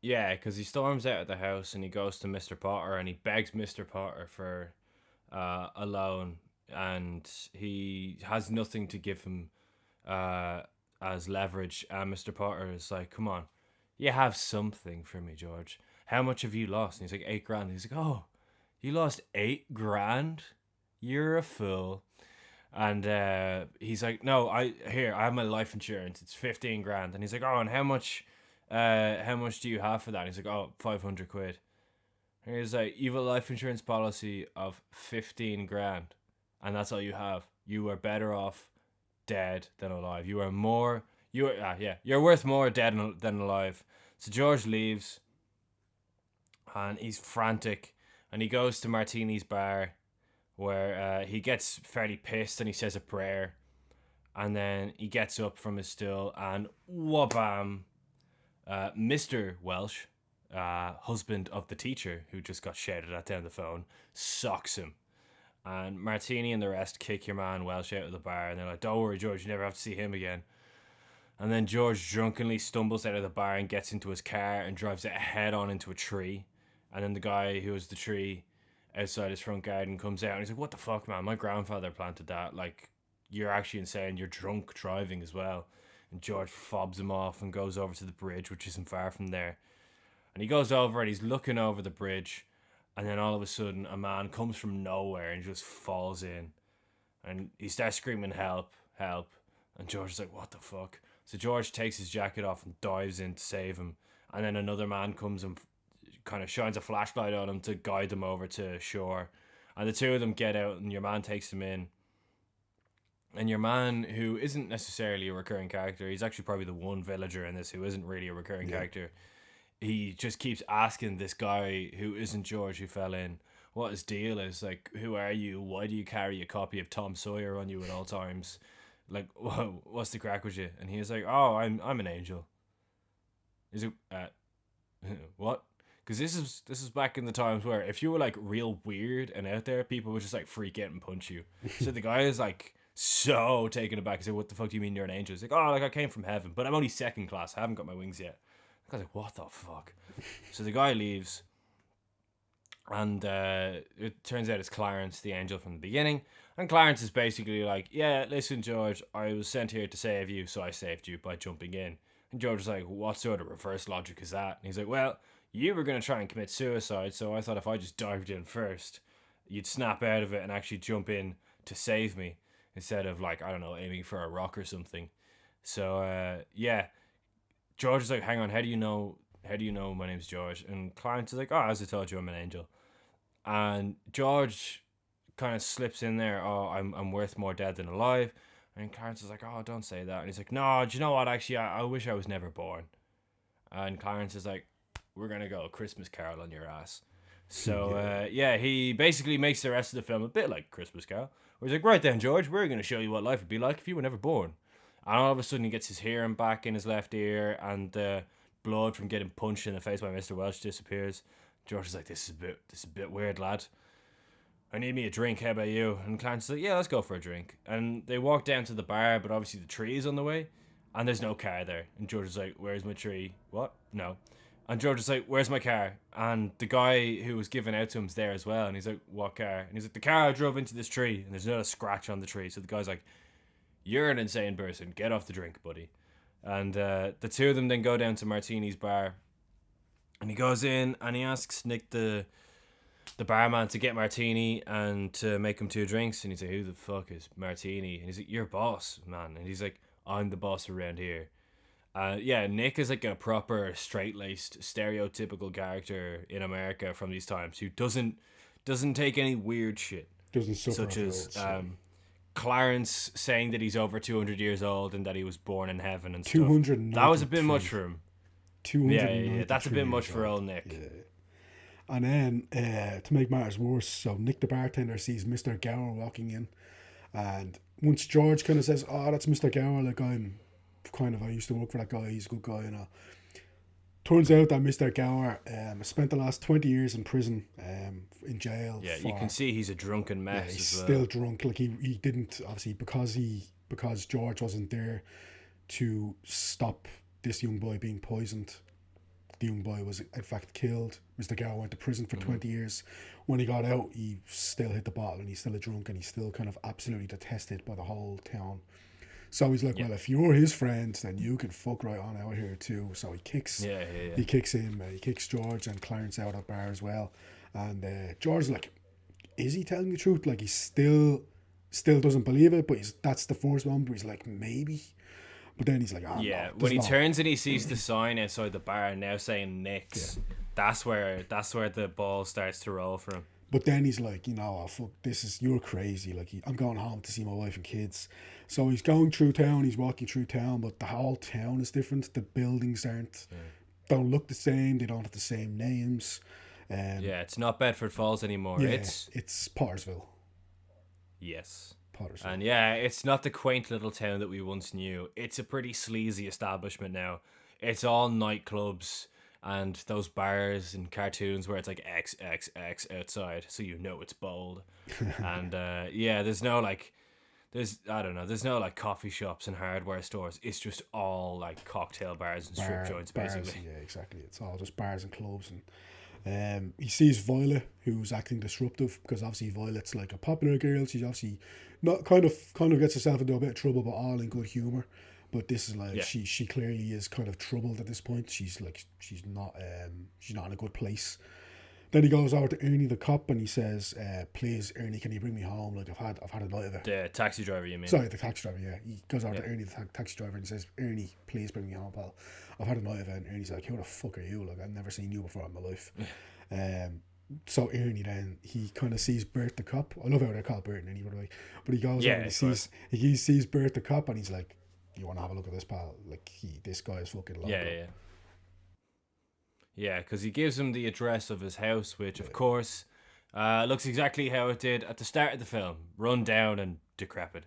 Yeah, because he storms out of the house and he goes to Mr. Potter and he begs Mr. Potter for a loan, and he has nothing to give him as leverage. And Mr. Potter is like, "Come on, you have something for me, George. How much have you lost?" And he's like, 8 grand. He's like, "Oh, you lost 8 grand? You're a fool." And he's like, "No, I have my life insurance. It's 15 grand." And he's like, "Oh, and how much do you have for that?" And he's like, "Oh, 500 quid." And he's like, "You have a life insurance policy of 15 grand, and that's all you have. You are better off dead than alive. You are more. You are yeah. You're worth more dead than alive." So George leaves, and he's frantic, and he goes to Martini's bar, where he gets fairly pissed and he says a prayer, and then he gets up from his stool and whabam, Mr. Welsh, husband of the teacher who just got shouted at down the phone, socks him. And Martini and the rest kick your man Welsh out of the bar, and they're like, "Don't worry, George, you never have to see him again." And then George drunkenly stumbles out of the bar and gets into his car and drives it head on into a tree. And then the guy who was the tree outside his front garden comes out and he's like, "What the fuck, man? My grandfather planted that. Like, you're actually insane. You're drunk driving as well." And George fobs him off and goes over to the bridge, which isn't far from there. And he goes over and he's looking over the bridge. And then all of a sudden, a man comes from nowhere and just falls in. And he starts screaming, "Help, help." And George is like, "What the fuck?" So George takes his jacket off and dives in to save him. And then another man comes and kind of shines a flashlight on him to guide them over to shore. And the two of them get out, and your man takes them in. And your man, who isn't necessarily a recurring character, he's actually probably the one villager in this who isn't really a recurring character. He just keeps asking this guy who isn't George, who fell in, what his deal is. Like, who are you? Why do you carry a copy of Tom Sawyer on you at all times? Like, what's the crack with you? And he's like, "Oh, I'm an angel." Is it what? Because this is back in the times where if you were like real weird and out there, people would just like freak out and punch you. So the guy is like so taken aback. He's like, "What the fuck do you mean you're an angel?" He's like, "Oh, like I came from heaven, but I'm only second class. I haven't got my wings yet." The guy's like, "What the fuck?" So the guy leaves, and it turns out it's Clarence, the angel from the beginning. And Clarence is basically like, "Yeah, listen, George, I was sent here to save you, so I saved you by jumping in." And George is like, "What sort of reverse logic is that?" And he's like, "Well, you were going to try and commit suicide, so I thought if I just dived in first, you'd snap out of it and actually jump in to save me, instead of, like, I don't know, aiming for a rock or something." So, yeah, George is like, "Hang on, how do you know? How do you know my name's George?" And Clarence is like, "Oh, as I told you, I'm an angel." And George kind of slips in there, "Oh, I'm worth more dead than alive." And Clarence is like, "Oh, don't say that." And he's like, "No, do you know what? Actually, I wish I was never born." And Clarence is like, "We're gonna go Christmas Carol on your ass." So Yeah. yeah, he basically makes the rest of the film a bit like Christmas Carol, where he's like, right then, George, we're going to show you what life would be like if you were never born. And all of a sudden, he gets his hearing back in his left ear, and the blood from getting punched in the face by Mr. Welch disappears. George is like, this is a bit weird, lad. I need me a drink. How about you? And Clarence is like, yeah, let's go for a drink. And they walk down to the bar, but obviously the tree is on the way, and there's no car there. And George is like, where's my tree? What? No. And George is like, where's my car? And the guy who was giving out to him is there as well. And he's like, what car? And he's like, the car I drove into this tree. And there's not a scratch on the tree. So the guy's like, you're an insane person. Get off the drink, buddy. And the two of them then go down to Martini's bar. And he goes in and he asks Nick, the barman, to get Martini and to make him 2 drinks. And he's like, who the fuck is Martini? And he's like, your boss, man. And he's like, I'm the boss around here. Yeah, Nick is like a proper straight-laced, stereotypical character in America from these times who doesn't take any weird shit, Doesn't suffer such off as it all, so. Clarence saying that he's over 200 years old and that he was born in heaven and stuff. 293. That was a bit much for him. Yeah, that's a bit much for old. old Nick. Yeah. And then, to make matters worse, so Nick the bartender sees Mr. Gower walking in, and once George kind of says, oh, that's Mr. Gower, like, I used to work for that guy, he's a good guy, you know. Turns out that Mr. Gower spent the last 20 years in prison, in jail. Yeah, you can see he's a drunken mess. He's as well. still drunk. Like he didn't, obviously, because George wasn't there to stop this young boy being poisoned. The young boy was in fact killed. Mr. Gower went to prison for 20 years. When he got out, he still hit the bottle, and he's still a drunk, and he's still kind of absolutely detested by the whole town. So he's like, well, if you're his friend, then you can fuck right on out here too. So he kicks him, he kicks George and Clarence out at bar as well. And George's like, is he telling the truth? Like, he still doesn't believe it, but that's the first moment where he's like, maybe. But then he's like, yeah. No, when he turns and he sees the sign outside the bar now saying Nick's, that's where the ball starts to roll for him. But then he's like, fuck, you're crazy. Like, I'm going home to see my wife and kids. So he's going through town, he's walking through town, but the whole town is different. The buildings don't look the same, they don't have the same names. It's not Bedford Falls anymore. Yeah, it's Pottersville. Yes. Pottersville. And yeah, it's not the quaint little town that we once knew. It's a pretty sleazy establishment now. It's all nightclubs and those bars and cartoons where it's like XXX outside, so you know it's bold. And there's no coffee shops and hardware stores. It's just all like cocktail bars and strip joints, basically. Yeah, exactly. It's all just bars and clubs. And he sees Violet, who's acting disruptive, because obviously Violet's like a popular girl. She's obviously not kind of gets herself into a bit of trouble, but all in good humor. But this is like she clearly is kind of troubled at this point. She's not in a good place. Then he goes over to Ernie the cop and he says, please, Ernie, can you bring me home? Like, I've had a night of it. The taxi driver, you mean? Sorry, the taxi driver, yeah. He goes over to Ernie, the taxi driver, and he says, Ernie, please bring me home, pal. I've had a night of it. And Ernie's like, who the fuck are you? Like, I've never seen you before in my life. So Ernie then, he kind of sees Bert the cop. I love how they're called Bert and Ernie, by the way. But he goes over and he sees Bert the cop and he's like, you want to have a look at this, pal? Like, this guy is fucking loco. Yeah, because he gives him the address of his house, which, of course, looks exactly how it did at the start of the film. Run down and decrepit.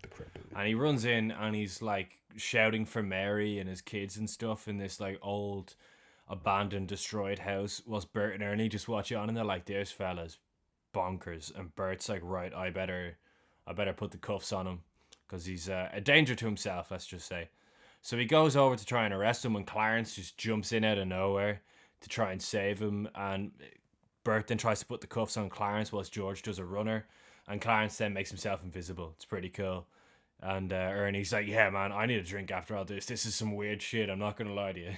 And he runs in and he's, like, shouting for Mary and his kids and stuff in this, like, old, abandoned, destroyed house, whilst Bert and Ernie just watch it on and they're like, this fella's bonkers. And Bert's like, right, I better put the cuffs on him, because he's a danger to himself, let's just say. So he goes over to try and arrest him when Clarence just jumps in out of nowhere to try and save him, and Bert then tries to put the cuffs on Clarence whilst George does a runner, and Clarence then makes himself invisible. It's pretty cool. And Ernie's like, yeah, man, I need a drink after all this. This is some weird shit, I'm not going to lie to you.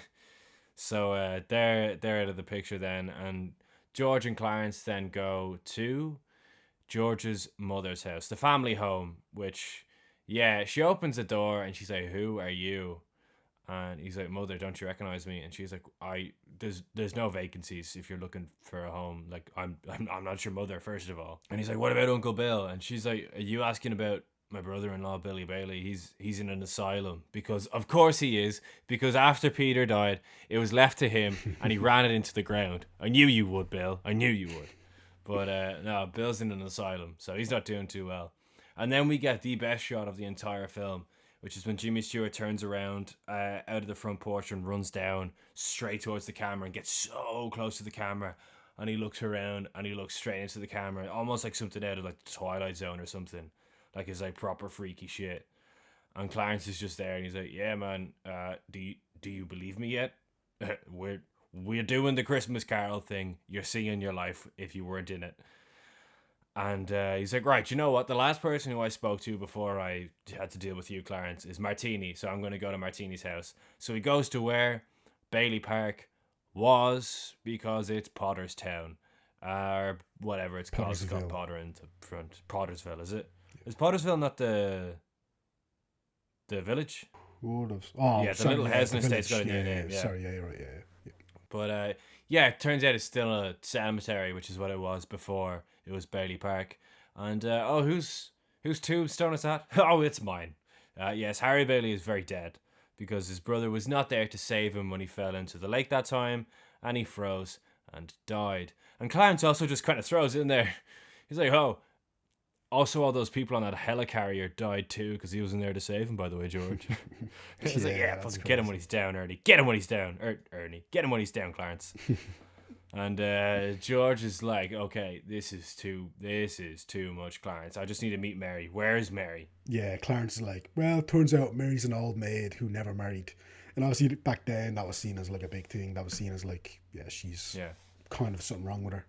So they're out of the picture then, and George and Clarence then go to George's mother's house, the family home, which, she opens the door and she's like, who are you? And he's like, Mother, don't you recognize me? And she's like, there's no vacancies if you're looking for a home. Like, I'm not your mother, first of all. And he's like, what about Uncle Bill? And she's like, are you asking about my brother-in-law, Billy Bailey? He's in an asylum. Because of course he is, because after Peter died, it was left to him and he ran it into the ground. I knew you would, Bill. I knew you would. But no, Bill's in an asylum, so he's not doing too well. And then we get the best shot of the entire film, which is when Jimmy Stewart turns around out of the front porch and runs down straight towards the camera and gets so close to the camera. And he looks around and he looks straight into the camera, almost like something out of like the Twilight Zone or something. Like it's like proper freaky shit. And Clarence is just there and he's like, "Yeah, man, do you believe me yet? We're doing the Christmas Carol thing. You're seeing your life if you weren't in it." And he's like, "Right, you know what? The last person who I spoke to before I had to deal with you, Clarence, is Martini. So I'm going to go to Martini's house." So he goes to where Bailey Park was, because it's Potter's Town. Or whatever it's called. It's got Potter in the front. Pottersville, is it? Is Pottersville not the village? Oh, yeah, the little housing estate's got a new name. Yeah. Sorry, yeah, you're right, yeah. But yeah, it turns out it's still a cemetery, which is what it was before it was Bailey Park. And whose tombstone is that? Oh, it's mine. Yes, Harry Bailey is very dead because his brother was not there to save him when he fell into the lake that time, and he froze and died. And Clarence also just kind of throws it in there. He's like, "Oh, also all those people on that helicarrier died too because he wasn't there to save him, by the way, George." He's like, "Yeah, fucking get him when he's down, Ernie. Get him when he's down, Ernie. Get him when he's down, Clarence." And George is like, "Okay, this is too much, Clarence. I just need to meet Mary. Where is Mary?" Yeah, Clarence is like, "Well, it turns out Mary's an old maid who never married." And obviously back then that was seen as like a big thing. That was seen as like, yeah, she's kind of something wrong with her.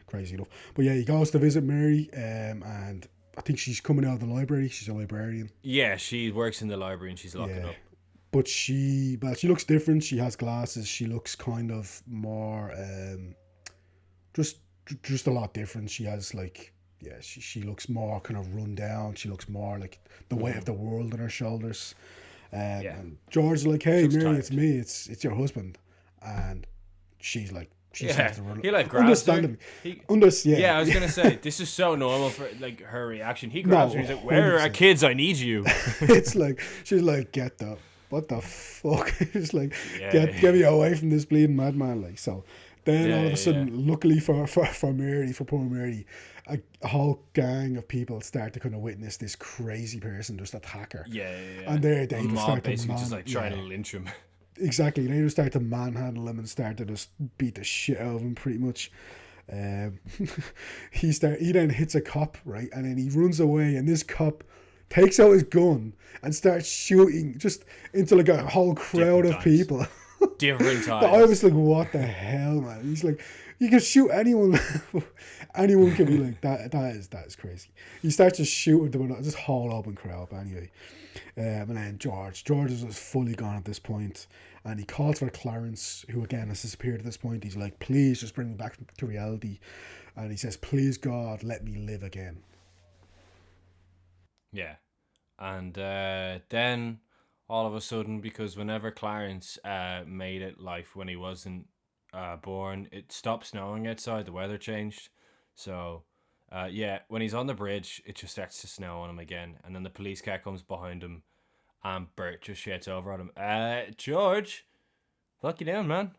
Crazy enough. But yeah, he goes to visit Mary, and I think she's coming out of the library. She's a librarian. Yeah, she works in the library and she's locking up. But she looks different. She has glasses. She looks kind of more, just a lot different. She has like, yeah, she looks more kind of run down. She looks more like the weight of the world on her shoulders. And George's like, "Hey, Mary, tired. It's me. It's your husband." And she's like, she starts to run. He like grabs her. Yeah, I was gonna say this is so normal for like her reaction. He grabs her. He's like, "Where are our kids? I need you." It's like she's like, what the fuck? It's like, get me away from this bleeding madman. Like, so then all of a sudden, luckily for Mary, for poor Mary, a whole gang of people start to kind of witness this crazy person just attack her. Yeah. And they just start to just like trying to lynch him. Exactly. They just start to manhandle him and start to just beat the shit out of him pretty much. He then hits a cop, right? And then he runs away, and this cop takes out his gun and starts shooting just into like a whole crowd of people. Different times. I was like, what the hell, man? He's like, you can shoot anyone. Anyone can be like, that is crazy. He starts to shoot with them, just whole open crowd. But anyway, and then George is just fully gone at this point, and he calls for Clarence, who again has disappeared at this point. He's like, "Please just bring me back to reality," and he says, "Please God, let me live again." Yeah, and then all of a sudden, because whenever Clarence made it life when he wasn't born, it stopped snowing outside. The weather changed, so when he's on the bridge, it just starts to snow on him again, and then the police car comes behind him, and Bert just shouts over at him, "George, lock you down, man."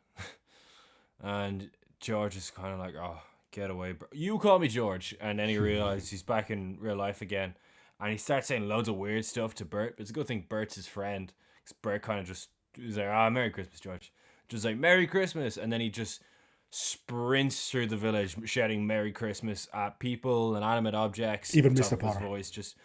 And George is kind of like, "Oh, get away, bro. You call me George." And then he realizes he's back in real life again, and he starts saying loads of weird stuff to Bert. But it's a good thing Bert's his friend, because Bert kind of just is like, "Merry Christmas, George." Just like, "Merry Christmas," and then he just sprints through the village shouting "Merry Christmas" at people and animate objects. Even Mr. Potter. His voice just,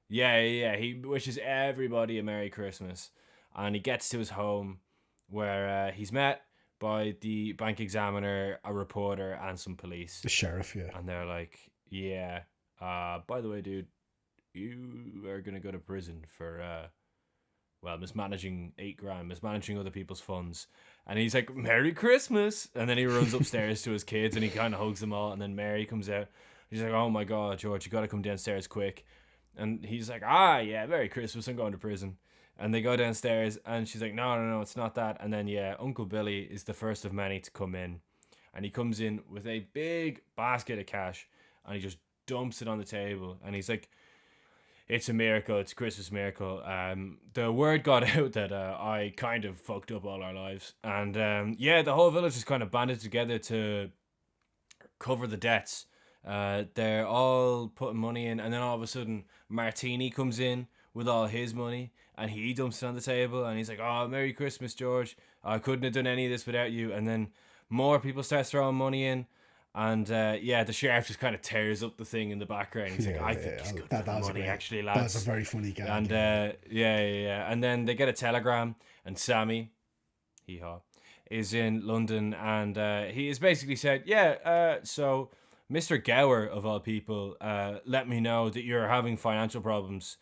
he wishes everybody a Merry Christmas, and he gets to his home, where he's met by the bank examiner, a reporter, and some police. The sheriff, yeah. And they're like, by the way, dude, you are gonna go to prison for mismanaging $8,000, mismanaging other people's funds. And he's like, "Merry Christmas," and then he runs upstairs to his kids and he kind of hugs them all, and then Mary comes out. He's like, "Oh my God, George, you gotta come downstairs quick." And he's like, "Merry Christmas, I'm going to prison." And they go downstairs, and she's like, no, it's not that. And then, Uncle Billy is the first of many to come in. And he comes in with a big basket of cash, and he just dumps it on the table. And he's like, "It's a miracle. It's a Christmas miracle. The word got out that I kind of fucked up all our lives." And, the whole village is kind of banded together to cover the debts. They're all putting money in, and then all of a sudden Martini comes in with all his money, and he dumps it on the table, and he's like, "Oh, Merry Christmas, George. I couldn't have done any of this without you." And then more people start throwing money in, and the sheriff just kind of tears up the thing in the background. He's like, "I think he's good for the money, actually, lads." That's a very funny gag. And and then they get a telegram, and Sammy, hee haw, is in London, and he has basically said, so Mr. Gower, of all people, let me know that you're having financial problems.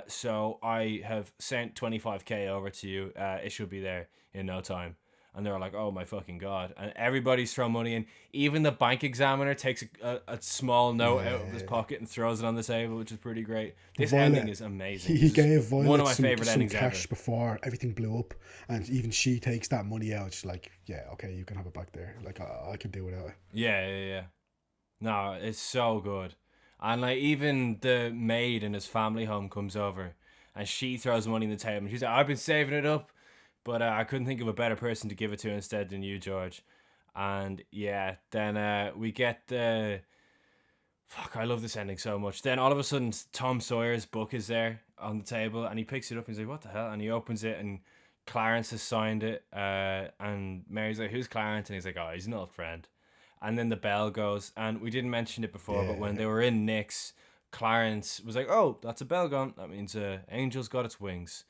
So I have sent 25k over to you. It should be there in no time. And they're like, "Oh my fucking god!" And everybody's throwing money in. Even the bank examiner takes a small note out of his pocket and throws it on the table, which is pretty great. This ending is amazing. He gave Violet one of my favorite endings cash ever. before everything blew up, and even she takes that money out. She's like, "Yeah, okay, you can have it back there. Like, I can do without it." Yeah. No, it's so good. And like even the maid in his family home comes over, and she throws money on the table. And she's like, "I've been saving it up, but I couldn't think of a better person to give it to instead than you, George." And then we get the... Fuck, I love this ending so much. Then all of a sudden, Tom Sawyer's book is there on the table, and he picks it up and he's like, "What the hell?" And he opens it, and Clarence has signed it. And Mary's like, "Who's Clarence?" And he's like, "Oh, he's an old friend." And then the bell goes, and we didn't mention it before, but when they were in Nick's, Clarence was like, "Oh, that's a bell gone. That means angel's got its wings."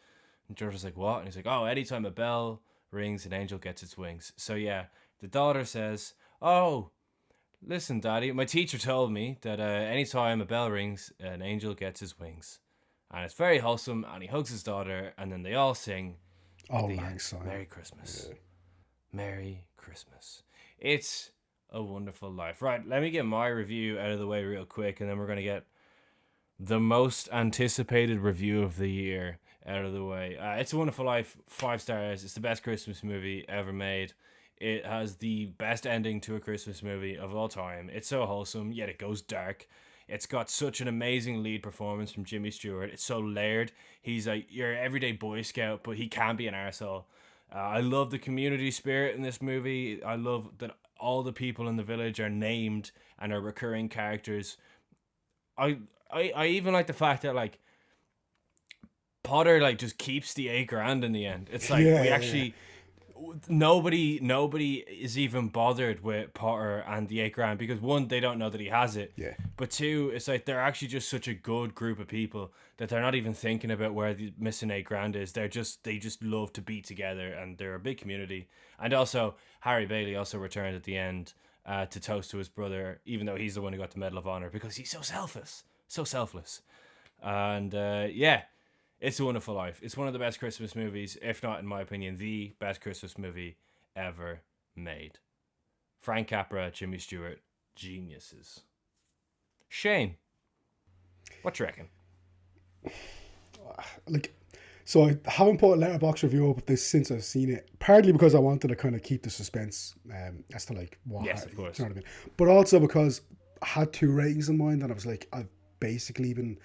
And George was like, "What?" And he's like, "Oh, anytime a bell rings, an angel gets its wings." So the daughter says, "Oh, listen, Daddy, my teacher told me that anytime a bell rings, an angel gets his wings." And it's very wholesome, and he hugs his daughter, and then they all sing, "Oh, Lang Syne. Merry Christmas. Merry Christmas." It's a Wonderful Life. Right, let me get my review out of the way real quick, and then we're going to get the most anticipated review of the year out of the way. It's a Wonderful Life, 5 stars. It's the best Christmas movie ever made. It has the best ending to a Christmas movie of all time. It's so wholesome, yet it goes dark. It's got such an amazing lead performance from Jimmy Stewart. It's so layered. He's like your everyday Boy Scout, but he can be an arsehole. I love the community spirit in this movie. I love that all the people in the village are named and are recurring characters. I even like the fact that like Potter like just keeps the $8,000 in the end. It's like nobody is even bothered with Potter and the $8,000 because one, they don't know that he has it. Yeah. But two, it's like they're actually just such a good group of people that they're not even thinking about where the missing $8,000 is. They just love to be together, and they're a big community. And also Harry Bailey also returned at the end to toast to his brother, even though he's the one who got the Medal of Honor, because he's so selfless. And It's a Wonderful Life. It's one of the best Christmas movies, if not, in my opinion, the best Christmas movie ever made. Frank Capra, Jimmy Stewart, geniuses. Shane, what do you reckon? So I haven't put a letterbox review up of this since I've seen it, partly because I wanted to kind of keep the suspense as to like what. Yes, of course. You know what I mean? But also because I had 2 ratings in mind, and I was like, I've basically been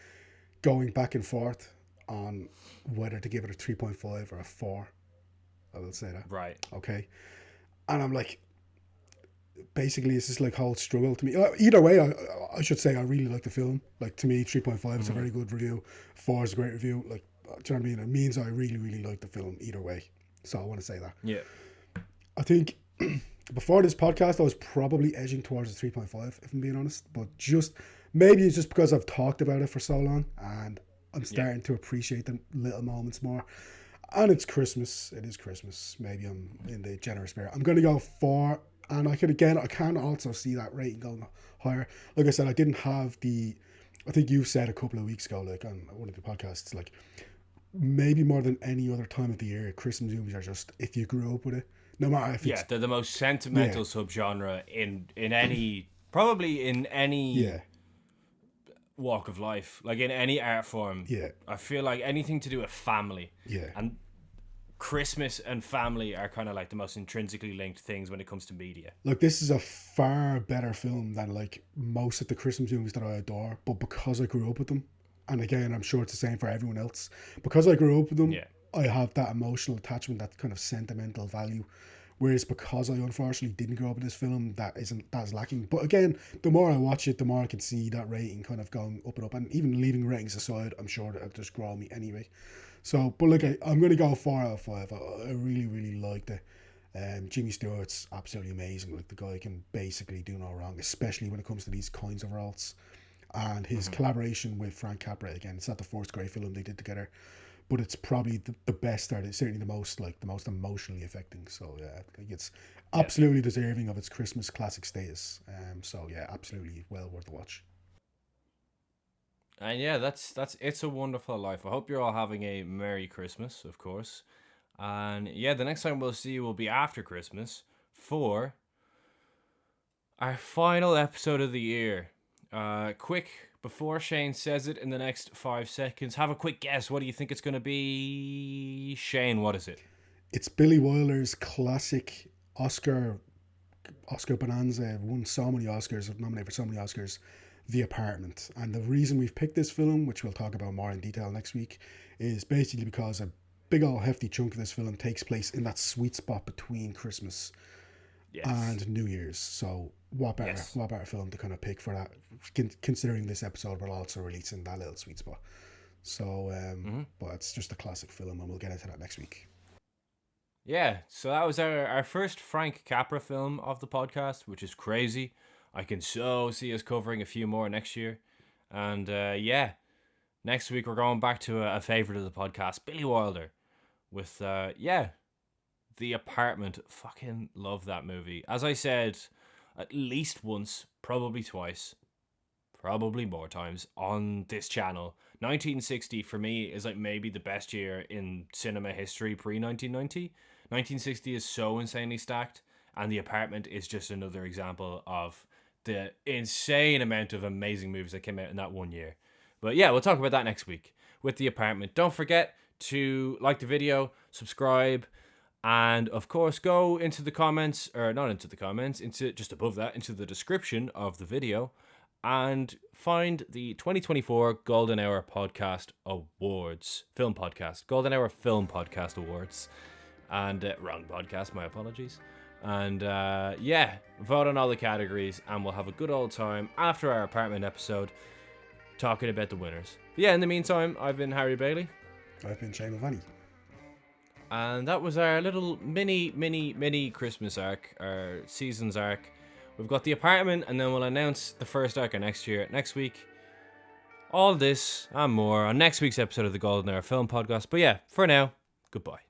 going back and forth on whether to give it a 3.5 or a 4. I will say that. Right. Okay. And I'm like, basically it's just like whole struggle to me. Either way, I should say I really like the film. Like, to me, 3.5 is a very good review. 4 is a great review. Like, do you know what I mean? It means I really, really like the film either way. So I want to say that. Yeah. I think before this podcast, I was probably edging towards a 3.5, if I'm being honest. But maybe it's just because I've talked about it for so long, and I'm starting to appreciate the little moments more. And it's Christmas. It is Christmas. Maybe I'm in the generous spirit. I'm going to go 4. And I can also see that rating going higher. Like I said, I didn't have I think you said a couple of weeks ago, like on one of the podcasts, like maybe more than any other time of the year, Christmas movies are just, if you grew up with it, no matter if it's... they're the most sentimental subgenre in any, probably in any walk of life, like in any art form. Yeah. I feel like anything to do with family. Yeah. And Christmas and family are kind of like the most intrinsically linked things when it comes to media. Like, this is a far better film than like most of the Christmas movies that I adore, but because I grew up with them, and again, I'm sure it's the same for everyone else, because I grew up with them, I have that emotional attachment, that kind of sentimental value, Whereas because I unfortunately didn't grow up with this film, that's lacking. But again, the more I watch it, the more I can see that rating kind of going up and up. And even leaving ratings aside, I'm sure that it'll just grow on me anyway. So, but look, I'm going to go 4 out of 5. I really, really liked it. Jimmy Stewart's absolutely amazing. Like, the guy can basically do no wrong, especially when it comes to these kinds of roles. And his collaboration with Frank Capra, again, it's not the first great film they did together, but it's probably the best, or certainly the most emotionally affecting. So yeah, I think it's absolutely deserving of its Christmas classic status. So yeah, absolutely well worth a watch. And yeah, that's It's a Wonderful Life. I hope you're all having a Merry Christmas, of course. And yeah, the next time we'll see you will be after Christmas for our final episode of the year. Quick, before Shane says it in the next 5 seconds, have a quick guess. What do you think it's going to be? Shane, what is it? It's Billy Wilder's classic Oscar bonanza. Won so many Oscars, nominated for so many Oscars. The Apartment. And the reason we've picked this film, which we'll talk about more in detail next week, is basically because a big old hefty chunk of this film takes place in that sweet spot between Christmas and New Year's. So what better film to kind of pick for that, considering this episode will also release in that little sweet spot. So but it's just a classic film, and we'll get into that next week. Yeah, so that was our first Frank Capra film of the podcast, which is crazy. I can so see us covering a few more next year. And yeah, next week we're going back to a favourite of the podcast, Billy Wilder, with The Apartment. Fucking love that movie. As I said, at least once, probably twice, probably more times on this channel. 1960 for me is like maybe the best year in cinema history pre-1990. 1960 is so insanely stacked, and The Apartment is just another example of the insane amount of amazing movies that came out in that one year. But yeah, we'll talk about that next week with The Apartment. Don't forget to like the video, subscribe, and of course go into the comments, or not into the comments, into just above that, into the description of the video, and find the 2024 Golden Hour Podcast Awards. Film Podcast. Golden Hour Film Podcast Awards. And wrong podcast, my apologies. And yeah, vote on all the categories, and we'll have a good old time after our Apartment episode talking about the winners. But yeah, in the meantime, I've been Harry Bailey. I've been Shane Mulvaney. And that was our little mini Christmas arc, our season's arc. We've got The Apartment, and then we'll announce the first arc of next week. All this and more on next week's episode of the Golden Hour Film Podcast. But yeah, for now, goodbye.